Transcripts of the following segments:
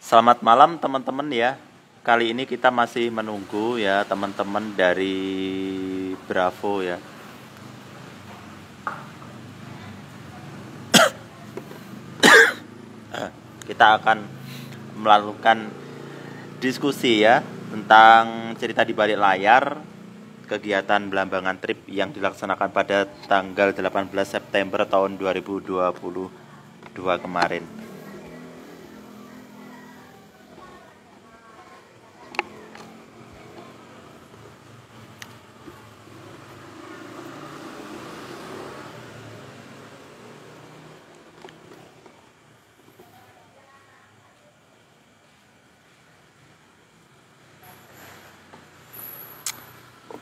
Selamat malam teman-teman ya. Kali ini kita masih menunggu ya teman-teman dari Bravo ya. Kita akan melakukan diskusi ya tentang cerita di balik layar kegiatan Belambangan Trip yang dilaksanakan pada tanggal 18 September tahun 2022 kemarin.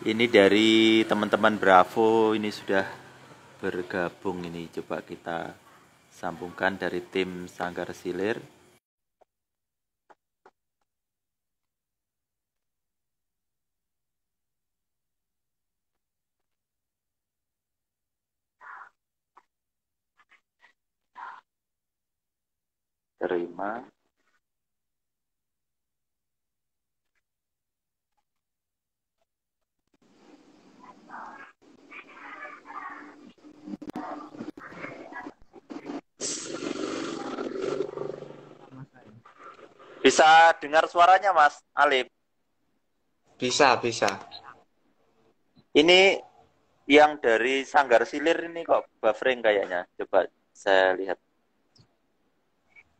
Ini dari teman-teman Bravo ini sudah bergabung ini. Coba kita sambungkan dari tim Sanggar Silir. Terima. Bisa dengar suaranya Mas Alif? Bisa, bisa. Ini yang dari Sanggar Silir ini kok buffering kayaknya. Coba saya lihat.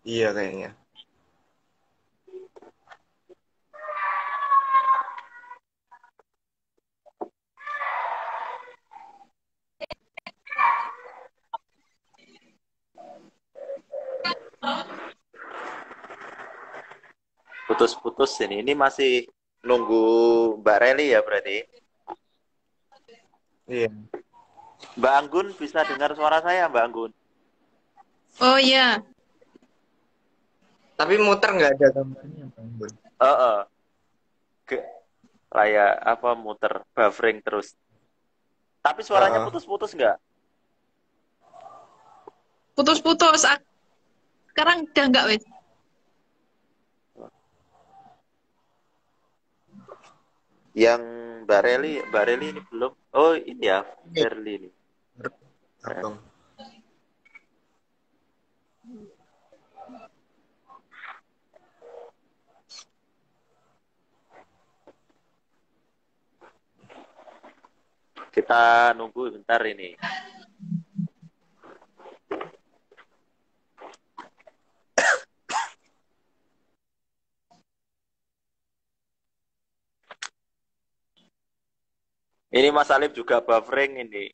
Iya kayaknya. Putus-putus ini. Ini masih nunggu Mbak Reli ya berarti. Iya. Mbak Anggun bisa dengar suara saya Mbak Anggun? Oh iya, Tapi muter nggak ada gambarnya, Bang Bun. Heeh. Kayak apa muter buffering terus. Tapi suaranya Heeh. putus-putus nggak? putus-putus. Sekarang udah nggak wes? Yang Mbak Reli ini belum. Oh ini ya, Berli ini. Abang. Kita nunggu bentar ini. Ini Mas Alif juga buffering ini.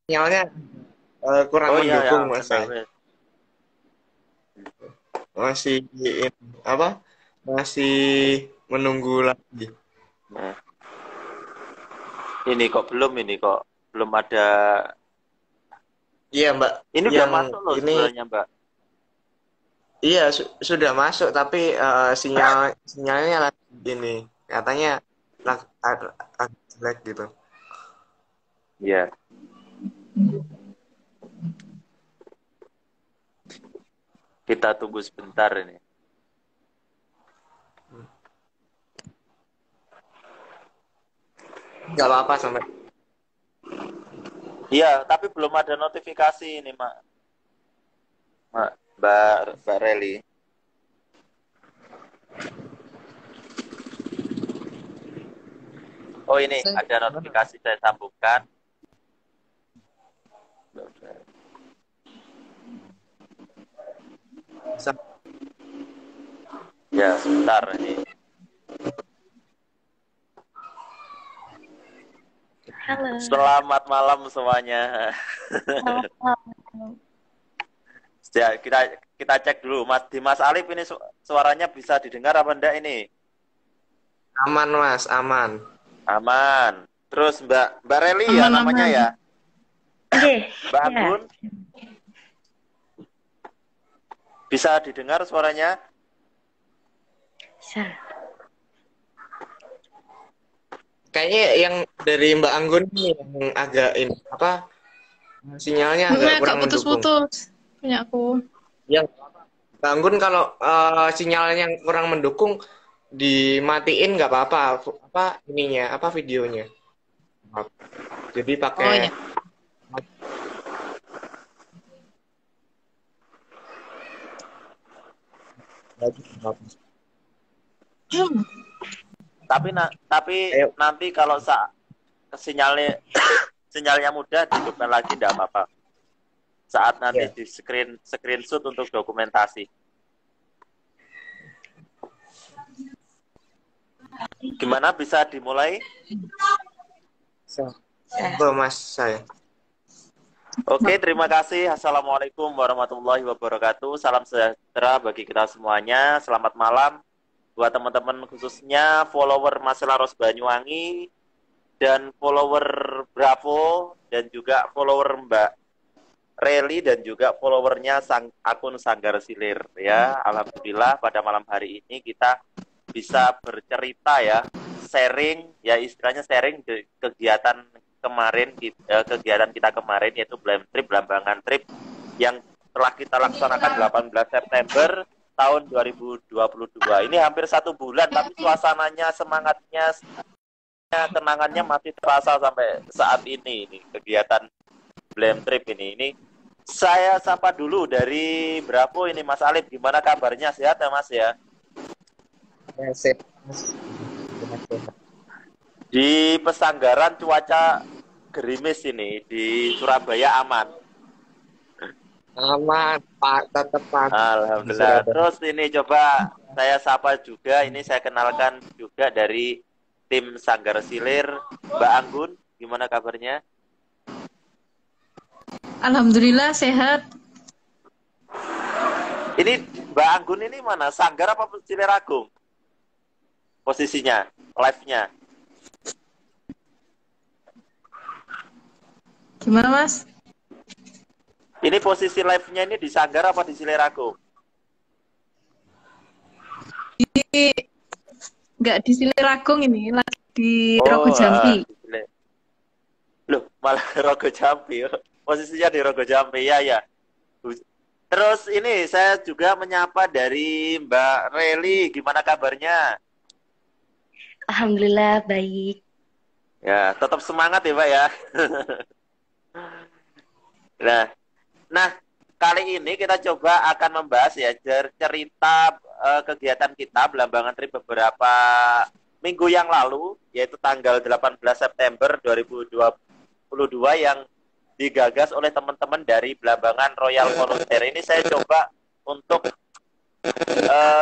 Sinyalnya kurang Oh iya ya, mendukung, Mas kena saya. wes. Masih apa? Masih menunggu lagi. Nah, ini kok belum ada. Iya, Mbak. Ini udah Yang masuk loh ini sebenarnya Mbak. iya sudah masuk tapi sinyalnya lagi ini katanya agak jelek gitu. Iya. Kita tunggu sebentar ini. Nggak apa-apa sampai. Iya, tapi belum ada notifikasi ini Mbak Reli. Oh ini ada notifikasi saya sambungkan. Ya sebentar ini. Halo. Selamat malam semuanya. Ya, kita cek dulu Mas di Mas Alif ini suaranya bisa didengar apa enggak ini? Aman Mas, aman. Aman. Terus Mbak Reli ya namanya Aman-aman. ya? Oke, Mbak ya. Anggun bisa didengar suaranya? Bisa. kayaknya yang dari Mbak Anggun ini yang agak ini apa sinyalnya agak Agak kurang mendukung. putus-putus punya aku. Yang Mbak Anggun kalau sinyalnya kurang mendukung dimatiin nggak apa-apa apa ininya apa videonya. Jadi Oh pakai ya. Hmm. Tapi Ayo. nanti kalau sinyalnya sinyalnya mudah dihidupkan lagi tidak apa-apa. Saat nanti Ya. di screenshot untuk dokumentasi. Gimana, bisa dimulai? Mas saya. Oke, terima kasih. Assalamualaikum warahmatullahi wabarakatuh. Salam sejahtera bagi kita semuanya. Selamat malam buat teman-teman, khususnya follower Maselaros Banyuwangi dan follower Bravo dan juga follower Mbak Reli dan juga followernya akun Sanggar Silir ya. Alhamdulillah pada malam hari ini kita bisa bercerita ya, sharing ya, istilahnya sharing kegiatan kemarin, kegiatan kita kemarin, yaitu Blambangan Trip yang telah kita laksanakan 18 September tahun 2022. Ini hampir 1 bulan, tapi suasananya, semangatnya, kenangannya masih terasa sampai saat ini kegiatan Blam Trip ini. Ini saya sapa dulu dari Bravo ini, Mas Alif. Gimana kabarnya? Sehat ya Mas ya? Sehat. Di Pesanggaran cuaca gerimis ini, di Surabaya aman. Aman, Pak, tetap Pak. Alhamdulillah. Terus ini coba saya sapa juga, ini saya kenalkan juga dari tim Sanggar Silir, Mbak Anggun. Gimana kabarnya? Alhamdulillah sehat. Ini Mbak Anggun ini mana? Sanggar apa Silir Agung? Posisinya, live-nya. Gimana Mas? Ini posisi live-nya ini di Sanggar apa di Silir Agung? Nggak di Silir Agung ini, lagi di Rogo Jambi. Loh, malah Rogo Jambi. Posisinya di Rogo Jambi, ya. Terus ini saya juga menyapa dari Mbak Reli. Gimana kabarnya? Alhamdulillah baik. Ya, tetap semangat ya Mbak ya. Nah, kali ini kita coba akan membahas ya cerita kegiatan kita Blambangan Trip beberapa minggu yang lalu, yaitu tanggal 18 September 2022 yang digagas oleh teman-teman dari Blambangan Royal Volunteer. Ini saya coba untuk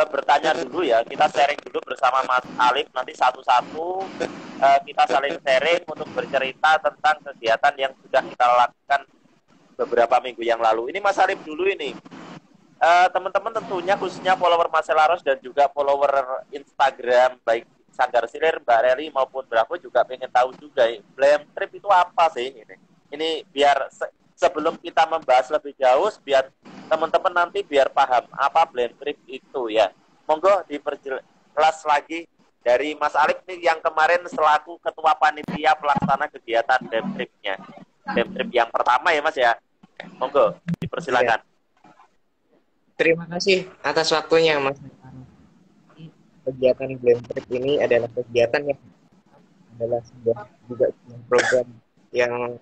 bertanya dulu ya, kita sharing dulu bersama Mas Alif, nanti satu-satu kita saling sharing untuk bercerita tentang kegiatan yang sudah kita lakukan beberapa minggu yang lalu. Ini Mas Alif dulu ini. Teman-teman tentunya khususnya follower Maselaros dan juga follower Instagram baik Sanggar Silir, Mbak Reli maupun Bravo juga pengen tahu juga Blam Trip itu apa sih ini. Ini biar sebelum kita membahas lebih jauh, biar teman-teman nanti biar paham apa Blam Trip itu ya. Monggo diperjelas lagi dari Mas Alif nih yang kemarin selaku ketua panitia pelaksana kegiatan Blam Trip-nya. Blam Trip yang pertama ya Mas ya. Monggo dipersilakan. Terima kasih atas waktunya Mas. Kegiatan Blam Trip ini adalah kegiatan yang adalah sebuah juga program yang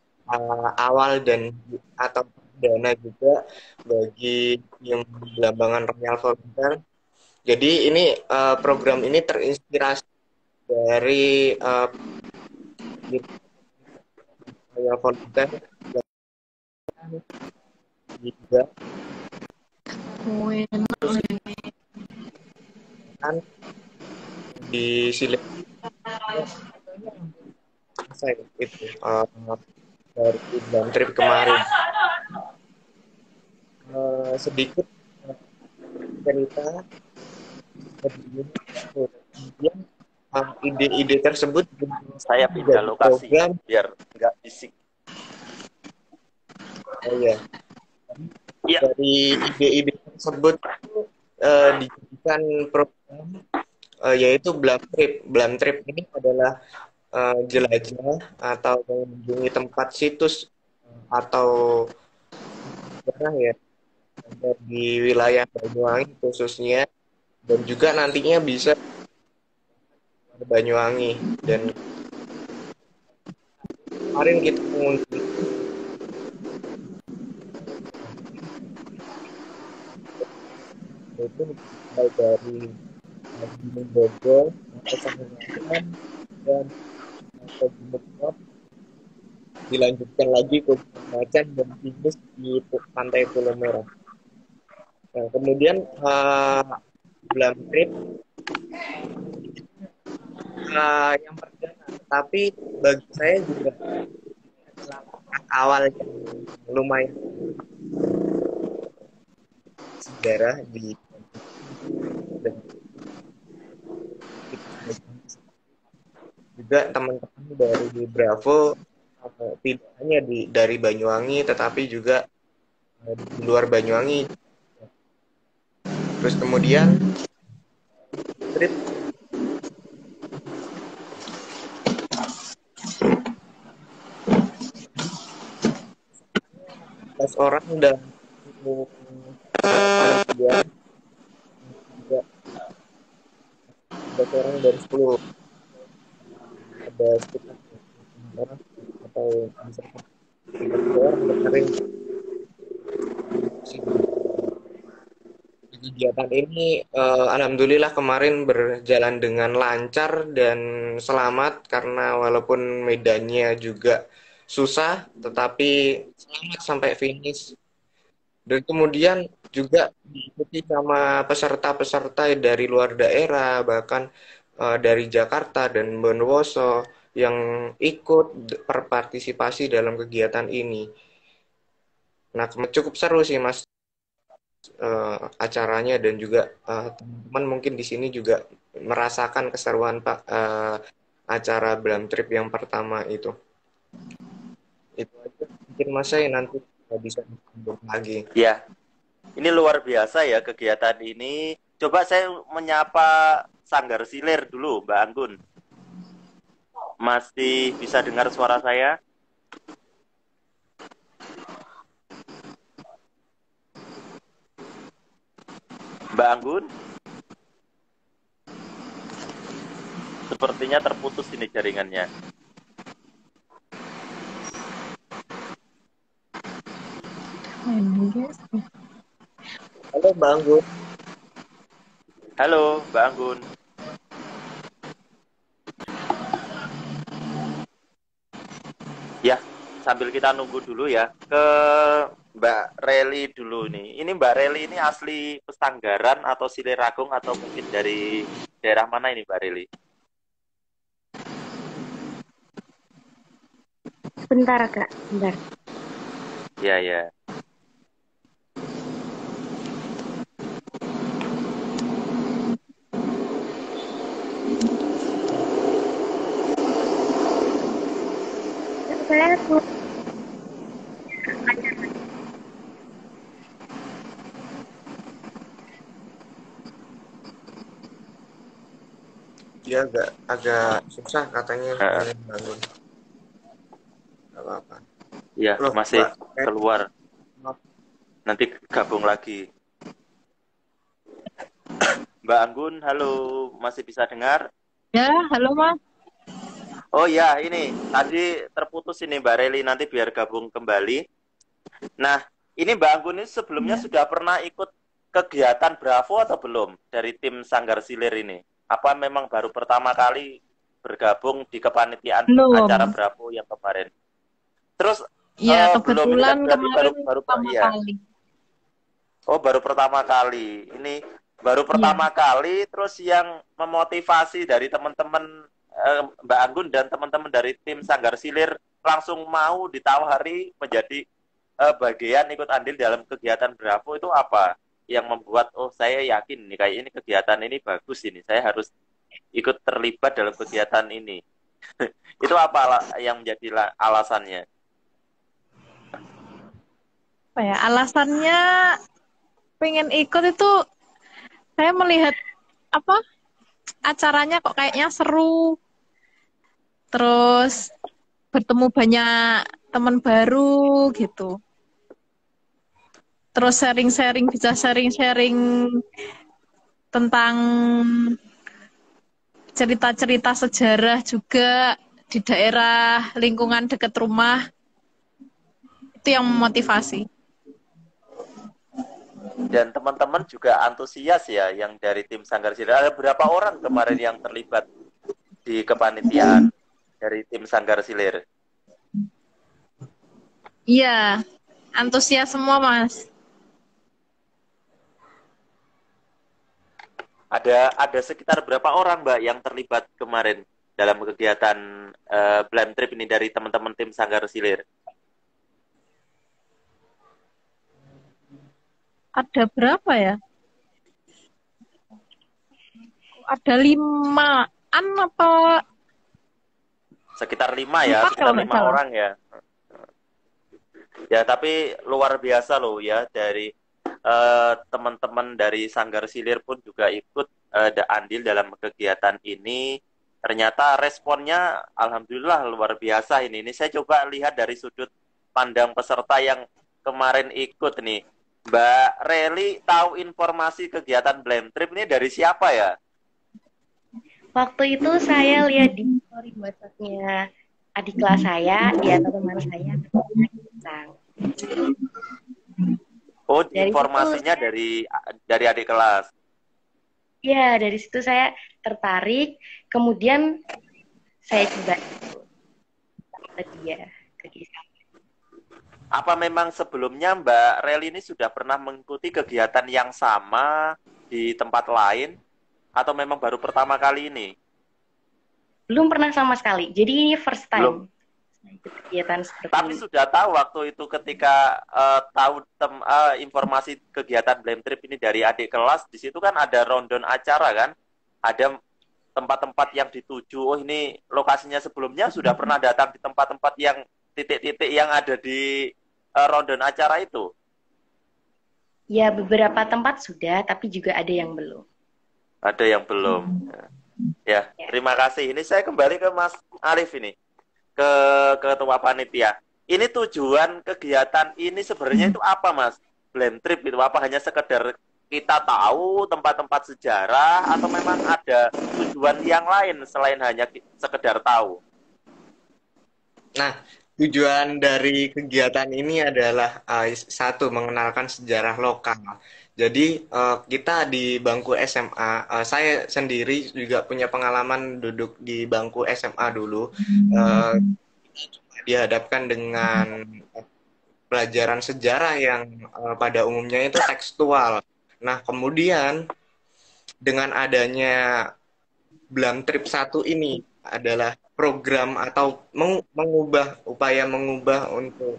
awal dan atau dana juga bagi yang Blambangan Royal Volunteer. Jadi ini program ini terinspirasi dari Royal Volunteer juga kan di Silir saya itu dari Blam Trip kemarin sedikit cerita kemudian ide-ide tersebut Saya pindah lokasi program biar nggak bising. ya. Dari ide-ide tersebut dijadikan program yaitu Blam Trip. Blam Trip ini adalah jelajah atau mengunjungi tempat situs atau daerah ya ada di wilayah Banyuwangi khususnya, dan juga nantinya bisa ke Banyuwangi. Dan kemarin kita mengunjungi itu mulai dari Gunung Bogor, Pesanggerahan, dan ke Gunung Prop, dilanjutkan lagi ke Gunung Macan dan finish di Pantai Pulau Merah. Nah, kemudian Blam Trip yang perdana, tapi bagi saya juga adalah awal yang lumayan sejarah di dan juga teman-teman dari Bravo tidak hanya dari Banyuwangi tetapi juga di luar Banyuwangi. Terus kemudian trip 14 orang dan panitia juga 14 orang dari 10, ada sekitar orang atau bisa 30 orang kemarin kegiatan ini. Alhamdulillah kemarin berjalan dengan lancar dan selamat, karena walaupun medannya juga susah tetapi selamat sampai finish. Dan kemudian juga diikuti sama peserta-peserta dari luar daerah, bahkan dari Jakarta dan Bondowoso yang ikut berpartisipasi dalam kegiatan ini. Nah, cukup seru sih Mas acaranya, dan juga teman-teman mungkin di sini juga merasakan keseruan Pak acara Blam Trip yang pertama itu. Itu aja mungkin Mas, saya nanti bisa ngobrol lagi. Ya, ini luar biasa ya kegiatan ini. Coba saya menyapa Sanggar Silir dulu, Mbak Anggun. Masih bisa dengar suara saya? Mbak Anggun? Sepertinya terputus ini jaringannya. Halo Bang Gun. Halo, Mbak Anggun. Ya, sambil kita nunggu dulu ya ke Mbak Reli dulu nih. Ini Mbak Reli ini asli Pesanggaran atau Siliragung atau mungkin dari daerah mana ini Mbak Reli? Bentar Kak, bentar. Ya, ya. Saya tuh Dia agak susah katanya bangun. Gak apa-apa. Ya, Loh, masih Mbak. keluar. Nanti gabung lagi. Mbak Anggun, halo, masih bisa dengar? Ya, halo Mas. Oh ya, ini tadi terputus ini Mbak Reli, nanti biar gabung kembali. Nah, ini Mbak Anggun ini sebelumnya sudah pernah ikut kegiatan Bravo atau belum dari tim Sanggar Silir ini? Apa memang baru pertama kali bergabung di kepanitiaan Belum. acara Bravo yang kemarin? Terus Ya, belum, ini kan kebetulan berarti kemarin baru pertama ya. kali. Oh, baru pertama kali. Ini baru pertama kali, terus yang memotivasi dari teman-teman Mbak Anggun dan teman-teman dari tim Sanggar Silir langsung mau ditawari menjadi bagian ikut andil dalam kegiatan Bravo itu apa? Yang membuat, oh saya yakin nih, kayak ini kegiatan ini bagus ini, saya harus ikut terlibat dalam kegiatan ini. Itu apa yang menjadi alasannya? Apa ya? Alasannya pengen ikut itu saya melihat apa acaranya kok kayaknya seru. terus bertemu banyak teman baru gitu. Terus bisa sharing-sharing tentang cerita-cerita sejarah juga di daerah lingkungan dekat rumah. Itu yang memotivasi. Dan teman-teman juga antusias ya yang dari tim Sanggar Silir. Ada berapa orang kemarin yang terlibat di kepanitiaan dari tim Sanggar Silir? Iya, antusias semua, Mas. Ada sekitar berapa orang, Mbak, yang terlibat kemarin dalam kegiatan Blend Trip ini dari teman-teman tim Sanggar Silir? Ada berapa ya? Ada 5-an apa? Sekitar 5 ya, Empat sekitar kalau nggak 5 salah. orang ya. Ya, tapi luar biasa loh ya dari teman-teman dari Sanggar Silir pun juga ikut andil dalam kegiatan ini. Ternyata responnya alhamdulillah luar biasa ini. Ini saya coba lihat dari sudut pandang peserta yang kemarin ikut nih. Mbak Reli tahu informasi kegiatan Blend Trip ini dari siapa ya? Waktu itu saya lihat di story WhatsApp-nya adik kelas saya, dia atau teman saya. Oh, Dari informasinya situ, dari adik kelas. ya dari situ saya tertarik. Kemudian saya coba ke dia, ke kisah. Apa memang sebelumnya Mbak Rel ini sudah pernah mengikuti kegiatan yang sama di tempat lain atau memang baru pertama kali ini? Belum pernah sama sekali. Jadi ini first Belum. time saya ikut kegiatan seperti Tapi ini. sudah tahu waktu itu ketika tahu informasi kegiatan Blend Trip ini dari adik kelas, di situ kan ada rundown acara kan? Ada tempat-tempat yang dituju. Oh, ini lokasinya sebelumnya sudah pernah datang di tempat-tempat yang titik-titik yang ada di rundown acara itu. Ya beberapa tempat sudah, tapi juga ada yang belum. Ada yang belum. Ya, terima kasih. Ini saya kembali ke Mas Arif ini, ke ketua panitia. Ini tujuan kegiatan ini sebenarnya itu apa, Mas? Blend Trip itu apa hanya sekedar kita tahu tempat-tempat sejarah atau memang ada tujuan yang lain selain hanya sekedar tahu? Nah, tujuan dari kegiatan ini adalah satu, mengenalkan sejarah lokal. Jadi kita di bangku SMA, saya sendiri juga punya pengalaman duduk di bangku SMA dulu. Kita dihadapkan dengan pelajaran sejarah yang pada umumnya itu tekstual. Nah, kemudian dengan adanya Blam Trip 1 ini adalah program atau upaya mengubah untuk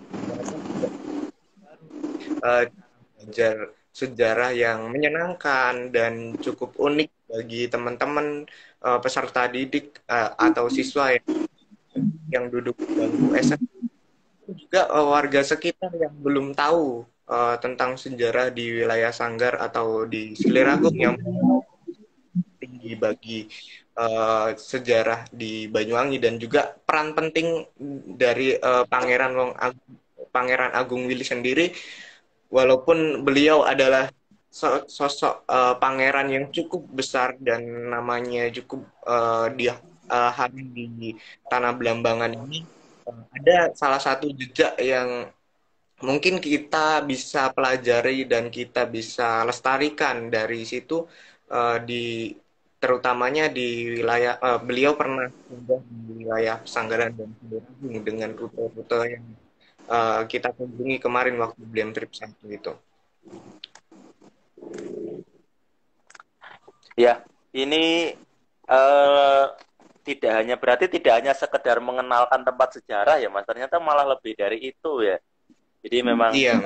belajar sejarah yang menyenangkan dan cukup unik bagi teman-teman peserta didik atau siswa yang duduk di bangku SMA, juga warga sekitar yang belum tahu tentang sejarah di wilayah Sanggar atau di Siliragung yang tinggi bagi sejarah di Banyuwangi, dan juga peran penting dari Pangeran Agung Willy sendiri, walaupun beliau adalah sosok pangeran yang cukup besar dan namanya cukup hadir di tanah Belambangan ini, ada salah satu jejak yang mungkin kita bisa pelajari dan kita bisa lestarikan dari situ, di terutamanya di wilayah beliau pernah tinggal di wilayah Pesanggaran dan Tulungagung dengan rute-rute yang kita kunjungi kemarin waktu Blend Trip 1 itu. Ya, ini tidak hanya sekedar mengenalkan tempat sejarah ya, Mas. Ternyata malah lebih dari itu ya. Jadi memang Iya.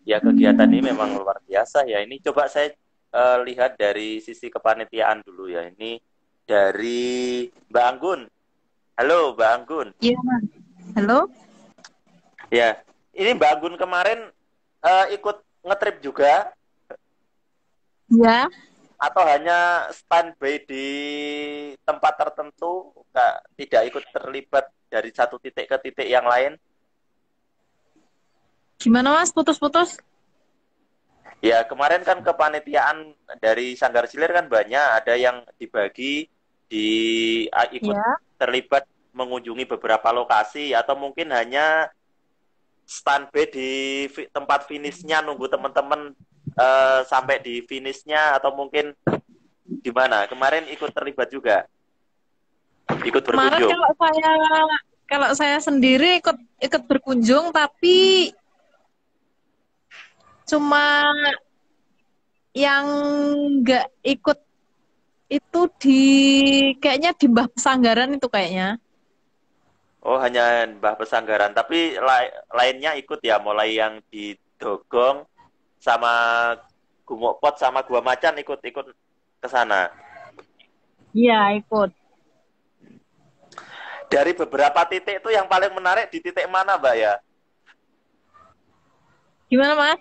ya kegiatan ini memang luar biasa ya. Ini coba saya lihat dari sisi kepanitiaan dulu ya. Ini dari Mbak Anggun. Halo Mbak Anggun. Iya, Mas. Halo? Ya, ini Mbak Anggun kemarin ikut ngetrip juga. Iya. atau hanya standby di tempat tertentu, tidak ikut terlibat dari satu titik ke titik yang lain? Gimana Mas? Putus-putus? Ya, kemarin kan kepanitiaan dari Sanggar Silir kan banyak, ada yang dibagi ikut Ya. terlibat mengunjungi beberapa lokasi, atau mungkin hanya standby di tempat finishnya nunggu teman-teman sampai di finishnya, atau mungkin gimana? Kemarin ikut terlibat juga, ikut Kemarin berkunjung. kalau saya sendiri ikut berkunjung, tapi cuma yang nggak ikut itu kayaknya di Mbah Pesanggaran itu kayaknya. Oh, hanya Mbah Pesanggaran, tapi lainnya ikut ya, mulai yang di Dogong sama Gumuk Pot sama Gua Macan ikut-ikut ke sana. Iya, ikut. Dari beberapa titik itu yang paling menarik di titik mana, Mbak ya? Gimana Mas?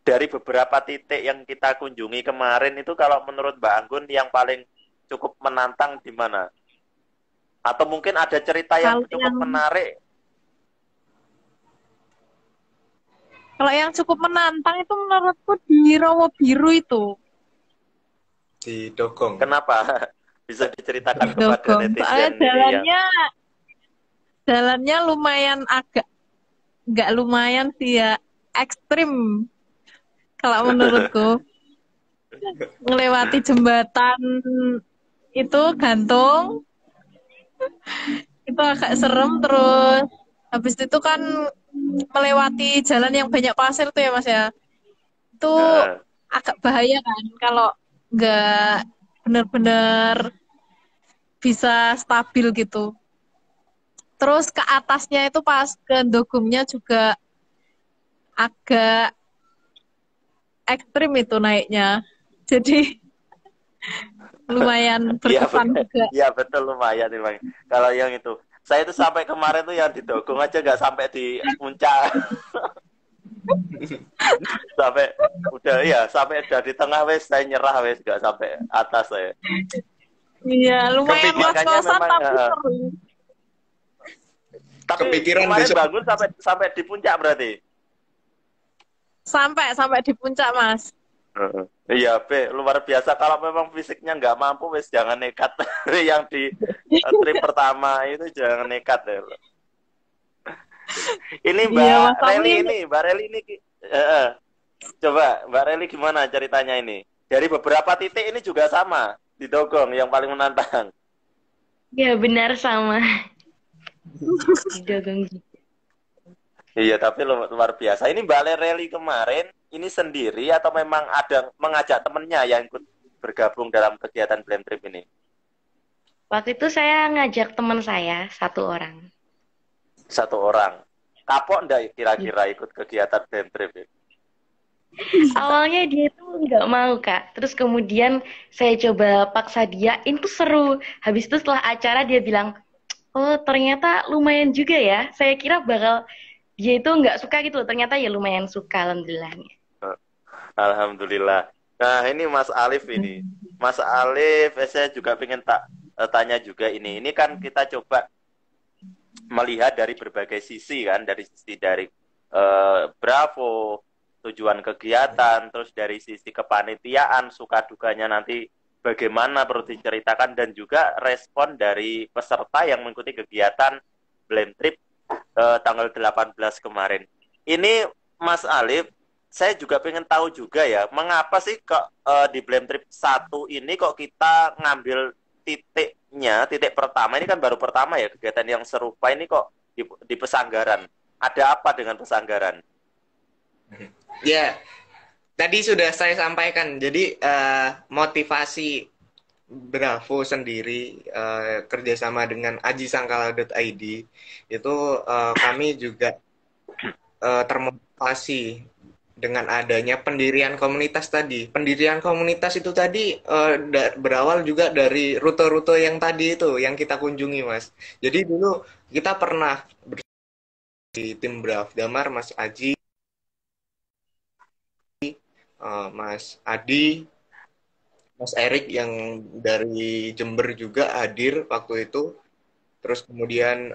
Dari beberapa titik yang kita kunjungi kemarin itu, kalau menurut Mbak Anggun yang paling cukup menantang di mana? Atau mungkin ada cerita yang cukup menarik? Kalau yang cukup menantang itu menurutku di Rowo Biru itu. Di Dogong. Kenapa? Bisa diceritakan kepada Dogong. netizen Jalannya lumayan nggak lumayan sih ya, ekstrim kalau menurutku. Ngelewati jembatan itu gantung, itu agak serem. Terus habis itu kan melewati jalan yang banyak pasir tuh ya Mas ya, itu agak bahaya kan kalau nggak benar-benar bisa stabil gitu. Terus ke atasnya itu pas ke Dogongnya juga agak ekstrim itu naiknya. Jadi lumayan berkesan juga. Iya betul, lumayan. Kalau yang itu, saya itu sampai kemarin tuh yang di Dogong aja nggak sampai di puncak. sampai udah di tengah wes saya nyerah wes, nggak sampai atas saya. Iya, lumayan ngos-ngosan tapi seru. Tapi kepikiran kemarin besok bangun sampai di puncak berarti. Sampai di puncak Mas. Iya, luar biasa. Kalau memang fisiknya nggak mampu, wes jangan nekat. Yang di trip pertama itu jangan nekat ya. Ini Mbak Reli ini, coba Mbak Reli gimana ceritanya ini? Dari beberapa titik ini juga sama di Dogong yang paling menantang. Ya benar, sama di Dogong. Iya, tapi luar biasa. Ini Mbak Reli kemarin ini sendiri atau memang ada mengajak temennya yang ikut bergabung dalam kegiatan Blame Trip ini? Waktu itu saya ngajak teman saya 1 orang. 1 orang. Kapok enggak kira-kira ikut kegiatan Blame Trip ini? Awalnya dia itu nggak mau Kak. Terus kemudian saya coba paksa dia, itu seru. Habis itu setelah acara dia bilang, oh ternyata lumayan juga ya. Saya kira dia itu nggak suka gitu. Ternyata ya lumayan suka, alhamdulillahnya. Alhamdulillah. Nah ini Mas Alif ini. Mas Alif, saya juga pengen tanya juga ini. Ini kan kita coba melihat dari berbagai sisi kan. Dari sisi Bravo, tujuan kegiatan, terus dari sisi kepanitiaan, suka dukanya nanti bagaimana perlu diceritakan, dan juga respon dari peserta yang mengikuti kegiatan Blame Trip tanggal 18 kemarin. Ini Mas Alif, saya juga pengen tahu juga ya, mengapa sih kok di Blame Trip 1 ini kok kita ngambil titik pertama, ini kan baru pertama ya kegiatan yang serupa ini kok di Pesanggaran. Ada apa dengan Pesanggaran? Ya, tadi sudah saya sampaikan. Jadi motivasi Bravo sendiri kerjasama dengan ajisangkala.id itu kami juga termotivasi dengan adanya pendirian komunitas tadi. Pendirian komunitas itu tadi berawal juga dari rute-rute yang tadi itu yang kita kunjungi, Mas. Jadi dulu kita pernah di tim Bravo Damar, Mas Aji, Mas Adi, Mas Erik yang dari Jember juga hadir waktu itu. Terus kemudian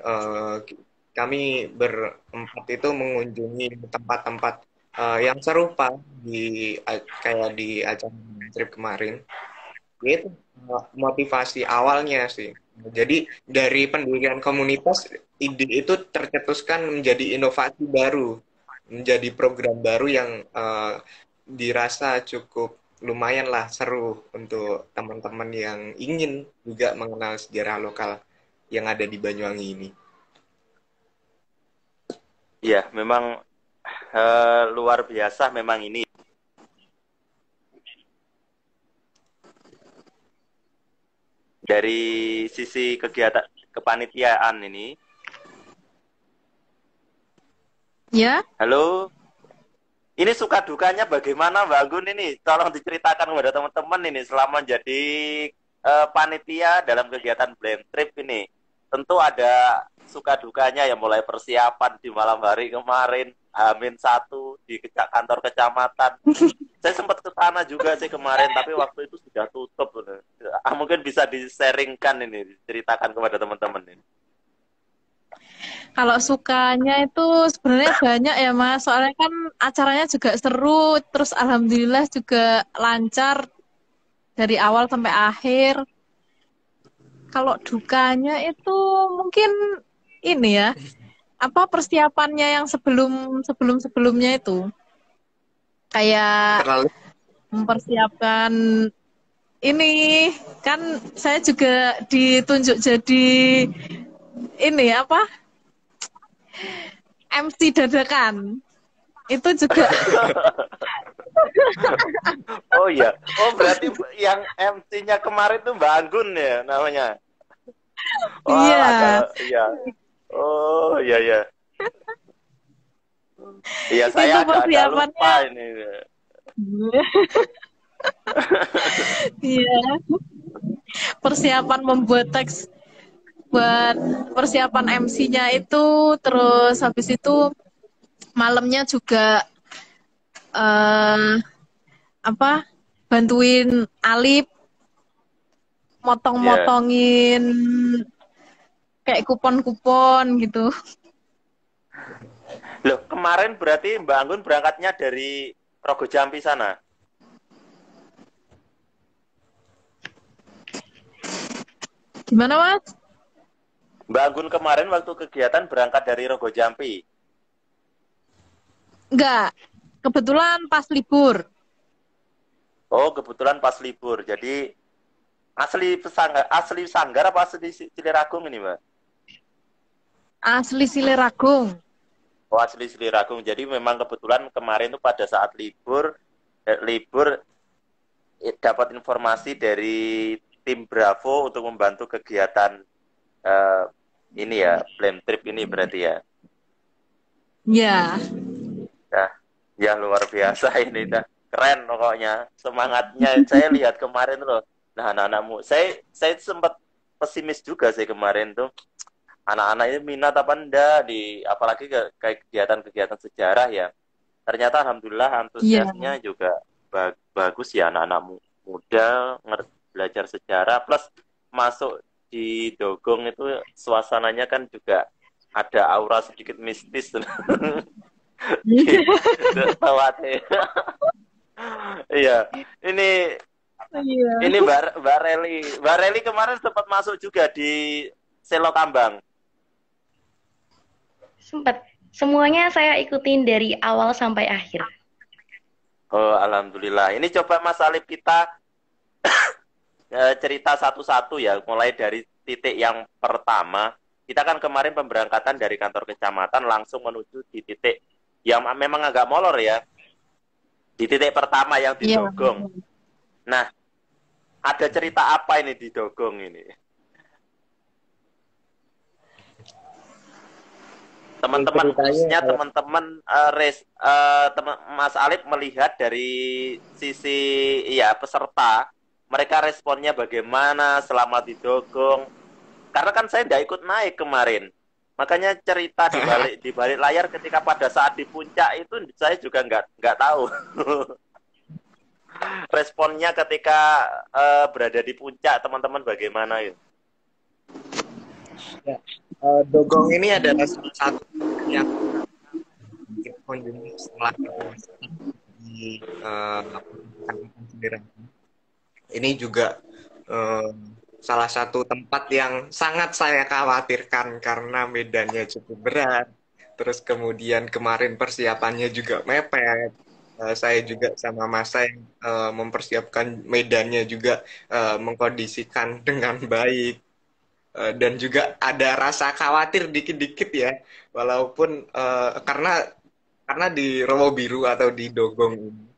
kami berempat itu mengunjungi tempat-tempat yang serupa kayak di acara trip kemarin. Itu motivasi awalnya sih. Jadi dari pendirian komunitas, ide itu tercetuskan menjadi inovasi baru, menjadi program baru yang dirasa cukup lumayan lah seru untuk teman-teman yang ingin juga mengenal sejarah lokal yang ada di Banyuwangi ini. Ya, memang luar biasa memang ini. Dari sisi kegiatan kepanitiaan ini. Ya, Halo, ini suka dukanya bagaimana Mbak Gun ini? Tolong diceritakan kepada teman-teman ini selama jadi panitia dalam kegiatan Blend Trip ini. Tentu ada suka dukanya ya, mulai persiapan di malam hari kemarin, H-1 di kantor kecamatan. Saya sempat ke sana juga sih kemarin, tapi waktu itu sudah tutup. Mungkin bisa di-sharingkan ini, diceritakan kepada teman-teman ini. kalau sukanya itu sebenarnya banyak ya Mas. Soalnya kan acaranya juga seru, terus alhamdulillah juga lancar dari awal sampai akhir. Kalau dukanya itu mungkin ini ya, apa persiapannya yang sebelumnya itu. Kayak Terlalu mempersiapkan ini kan saya juga ditunjuk jadi ini apa MC dadakan itu juga Oh iya, oh berarti yang MC-nya kemarin tuh Mbak Anggun ya namanya. Wah, iya iya. Oh iya iya. Iya itu saya agak lupa persiapannya ini. iya persiapan membuat teks buat persiapan MC-nya itu terus habis itu malamnya juga eh apa bantuin Alip Ya. motong-motongin kayak kupon-kupon gitu. Loh, kemarin berarti Mbak Anggun berangkatnya dari Rogo Jampi sana. Gimana Mas? Mbak Anggun kemarin waktu kegiatan berangkat dari Rogo Jampi. Enggak, kebetulan pas libur. Oh, kebetulan pas libur. Jadi asli Sanggar apa asli Ciliragung ini, Mbak? Asli Sileragung. Oh, asli Ciliragung. Jadi memang kebetulan kemarin itu pada saat libur dapat informasi dari tim Bravo untuk membantu kegiatan ini ya, Blend Trip ini berarti ya. Ya, Ya, ya luar biasa ini dah. Keren pokoknya. Semangatnya saya lihat kemarin loh. Nah, anak-anakmu. Saya sempat pesimis juga sih kemarin tuh. Anak-anak ini minat apa enggak apalagi kayak kegiatan-kegiatan sejarah ya. Ternyata alhamdulillah iya, antusiasnya juga bagus ya, anak-anak muda belajar sejarah plus masuk di Dogong itu suasananya kan juga ada aura sedikit mistis. Tawate. Iya, ini iya. Mbak Reli kemarin sempat masuk juga di Selo Tambang. Sempat. Semuanya saya ikutin dari awal sampai akhir. Oh, alhamdulillah. Ini coba Mas Alif kita cerita satu-satu ya, mulai dari titik yang pertama. Kita kan kemarin pemberangkatan dari kantor kecamatan langsung menuju di titik yang memang agak molor ya. Di titik pertama yang di Iya. Dogong. Nah, ada cerita apa ini di Dogong ini? Teman-teman, khususnya teman-teman Mas Alif melihat dari sisi ya peserta, mereka responnya bagaimana selama di Dogong? Karena kan saya tidak ikut naik kemarin, makanya cerita di balik layar ketika pada saat di puncak itu saya juga nggak tahu. responnya ketika berada di puncak teman-teman bagaimana ya? Ya, Dogong ini adalah salah satu yang kita kunjungi setelah di Kalimantan Selatan. Ini juga salah satu tempat yang sangat saya khawatirkan karena medannya cukup berat. Terus kemudian kemarin persiapannya juga mepet. Saya juga sama Mas saya mempersiapkan medannya juga mengkondisikan dengan baik. Dan juga ada rasa khawatir dikit-dikit ya, walaupun karena di Rowo Biru atau di Dogong ini,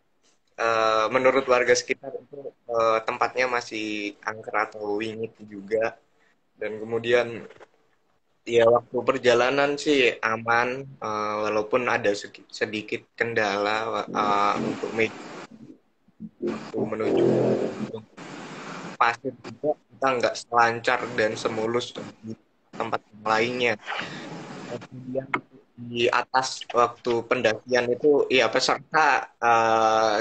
menurut warga sekitar itu tempatnya masih angker atau wingit juga, dan kemudian ya waktu perjalanan sih aman, walaupun ada sedikit kendala untuk menuju pasir juga kita nggak selancar dan semulus di tempat yang lainnya. Kemudian di atas waktu pendakian itu ya peserta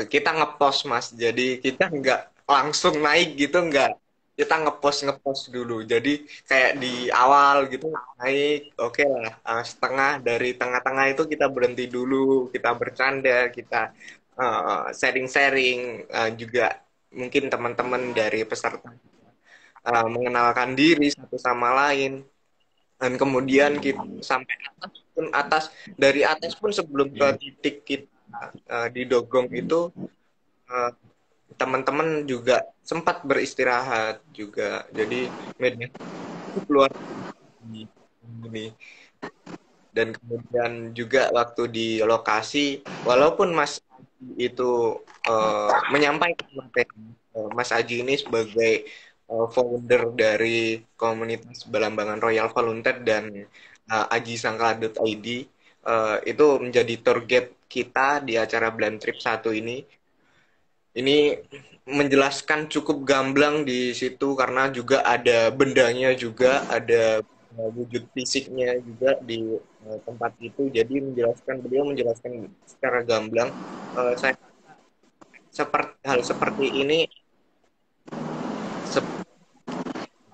kita ngepost Mas, jadi kita nggak langsung naik gitu, nggak, kita ngepost dulu, jadi kayak di awal gitu naik oke lah, setengah dari tengah-tengah itu kita berhenti dulu, kita bercanda, kita sharing-sharing, juga mungkin teman-teman dari peserta mengenalkan diri satu sama lain, dan kemudian kita sampai atas dari atas pun sebelum ke titik kita di Dogong itu teman-teman juga sempat beristirahat juga, jadi media keluar ini. Dan kemudian juga waktu di lokasi, walaupun Mas itu menyampaikan Mas Aji ini sebagai founder dari komunitas Belambangan Royal Volunteer dan ajisangkala.id, itu menjadi tour guide kita di acara Blind Trip 1 ini. Ini menjelaskan cukup gamblang di situ karena juga ada bendanya juga, ada wujud fisiknya juga di tempat itu. Jadi beliau menjelaskan secara gamblang. Saya hal seperti ini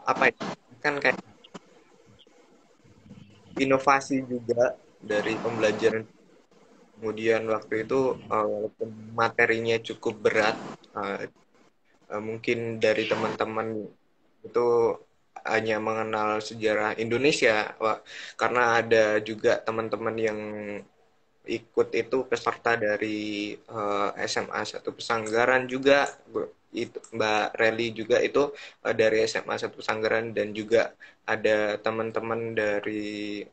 apa ya? Kan kayak inovasi juga dari pembelajaran. Kemudian waktu itu walaupun materinya cukup berat, mungkin dari teman-teman itu hanya mengenal sejarah Indonesia, karena ada juga teman-teman yang ikut itu peserta dari SMA 1 Pesanggaran juga, itu Mbak Reli juga itu dari SMA 1 Pesanggaran, dan juga ada teman-teman dari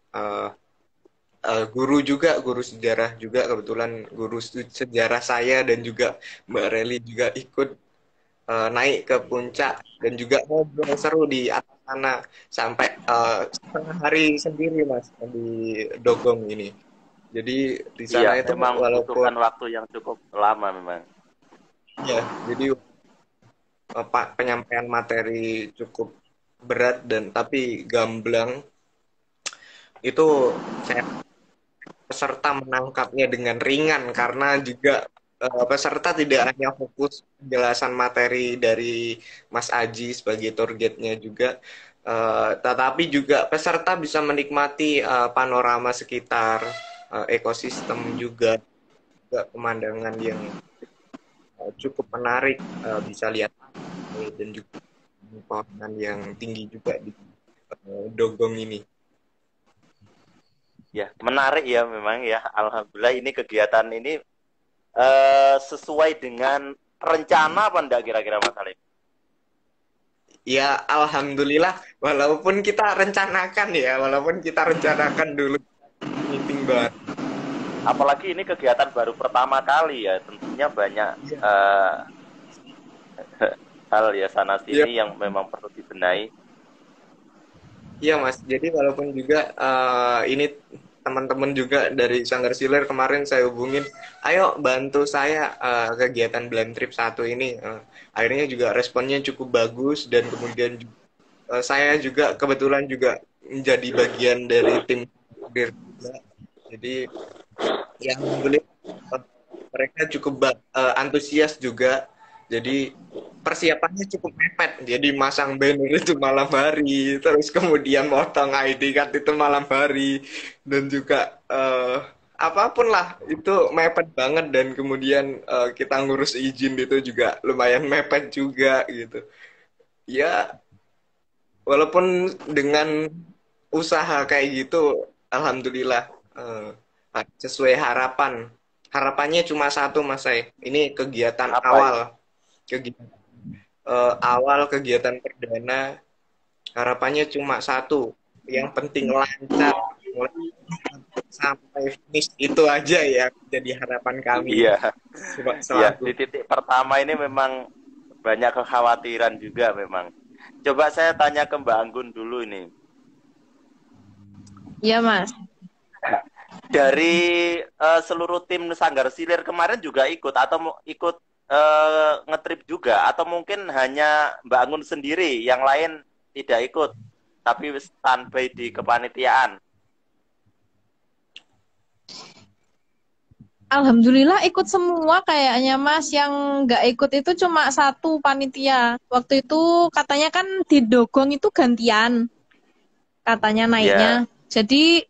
guru juga, guru sejarah juga, kebetulan guru sejarah saya dan juga Mbak Reli juga ikut naik ke puncak dan juga ngobrol seru di atas sana sampai setengah hari sendiri Mas di Dogong ini. Jadi di sana Iya, itu memang walaupun membutuhkan waktu yang cukup lama memang. ya, jadi penyampaian materi cukup berat dan tapi gamblang, itu saya peserta menangkapnya dengan ringan karena juga peserta tidak hanya fokus penjelasan materi dari Mas Aji sebagai tour guide-nya juga, tetapi juga peserta bisa menikmati panorama sekitar, ekosistem juga pemandangan yang cukup menarik, bisa lihat dan juga pohonan yang tinggi juga di Dogong ini. Ya, menarik ya memang ya. Alhamdulillah ini kegiatan ini sesuai dengan rencana apa enggak kira-kira Mas Halim? Ya, alhamdulillah, walaupun kita rencanakan dulu meeting baru. Apalagi ini kegiatan baru pertama kali ya, tentunya banyak hal ya sana sini yang memang perlu dibenahi. Iya Mas, jadi walaupun juga ini teman-teman juga dari Sanggar Siler kemarin saya hubungin, ayo bantu saya kegiatan Blind Trip 1 ini. Akhirnya juga responnya cukup bagus, dan kemudian saya juga kebetulan juga menjadi bagian dari tim juga. Jadi ya alhamdulillah mereka cukup antusias juga Jadi persiapannya cukup mepet. Jadi masang banner itu malam hari, terus kemudian motong ID card itu malam hari, dan juga apapun lah itu mepet banget. Dan kemudian kita ngurus izin itu juga lumayan mepet juga gitu. Ya, walaupun dengan usaha kayak gitu, alhamdulillah eh, sesuai harapan. Harapannya cuma satu, Mas Say. Ini kegiatan Apa itu? awal, kegiatan awal kegiatan perdana. Harapannya cuma satu, yang penting lancar mulai sampai finish, itu aja ya jadi harapan kami Iya, iya. selaku. Di titik pertama ini memang banyak kekhawatiran juga memang. Coba saya tanya ke Mbak Anggun dulu ini. Iya, Mas. Dari seluruh tim Sanggar Silir kemarin juga ikut atau ikut ngetrip juga atau mungkin hanya Mbak Anggun sendiri, yang lain tidak ikut tapi standby di kepanitiaan. Alhamdulillah ikut semua kayaknya, Mas. Yang nggak ikut itu cuma satu panitia. Waktu itu katanya kan di Dogong itu gantian, katanya Ya. naiknya. Jadi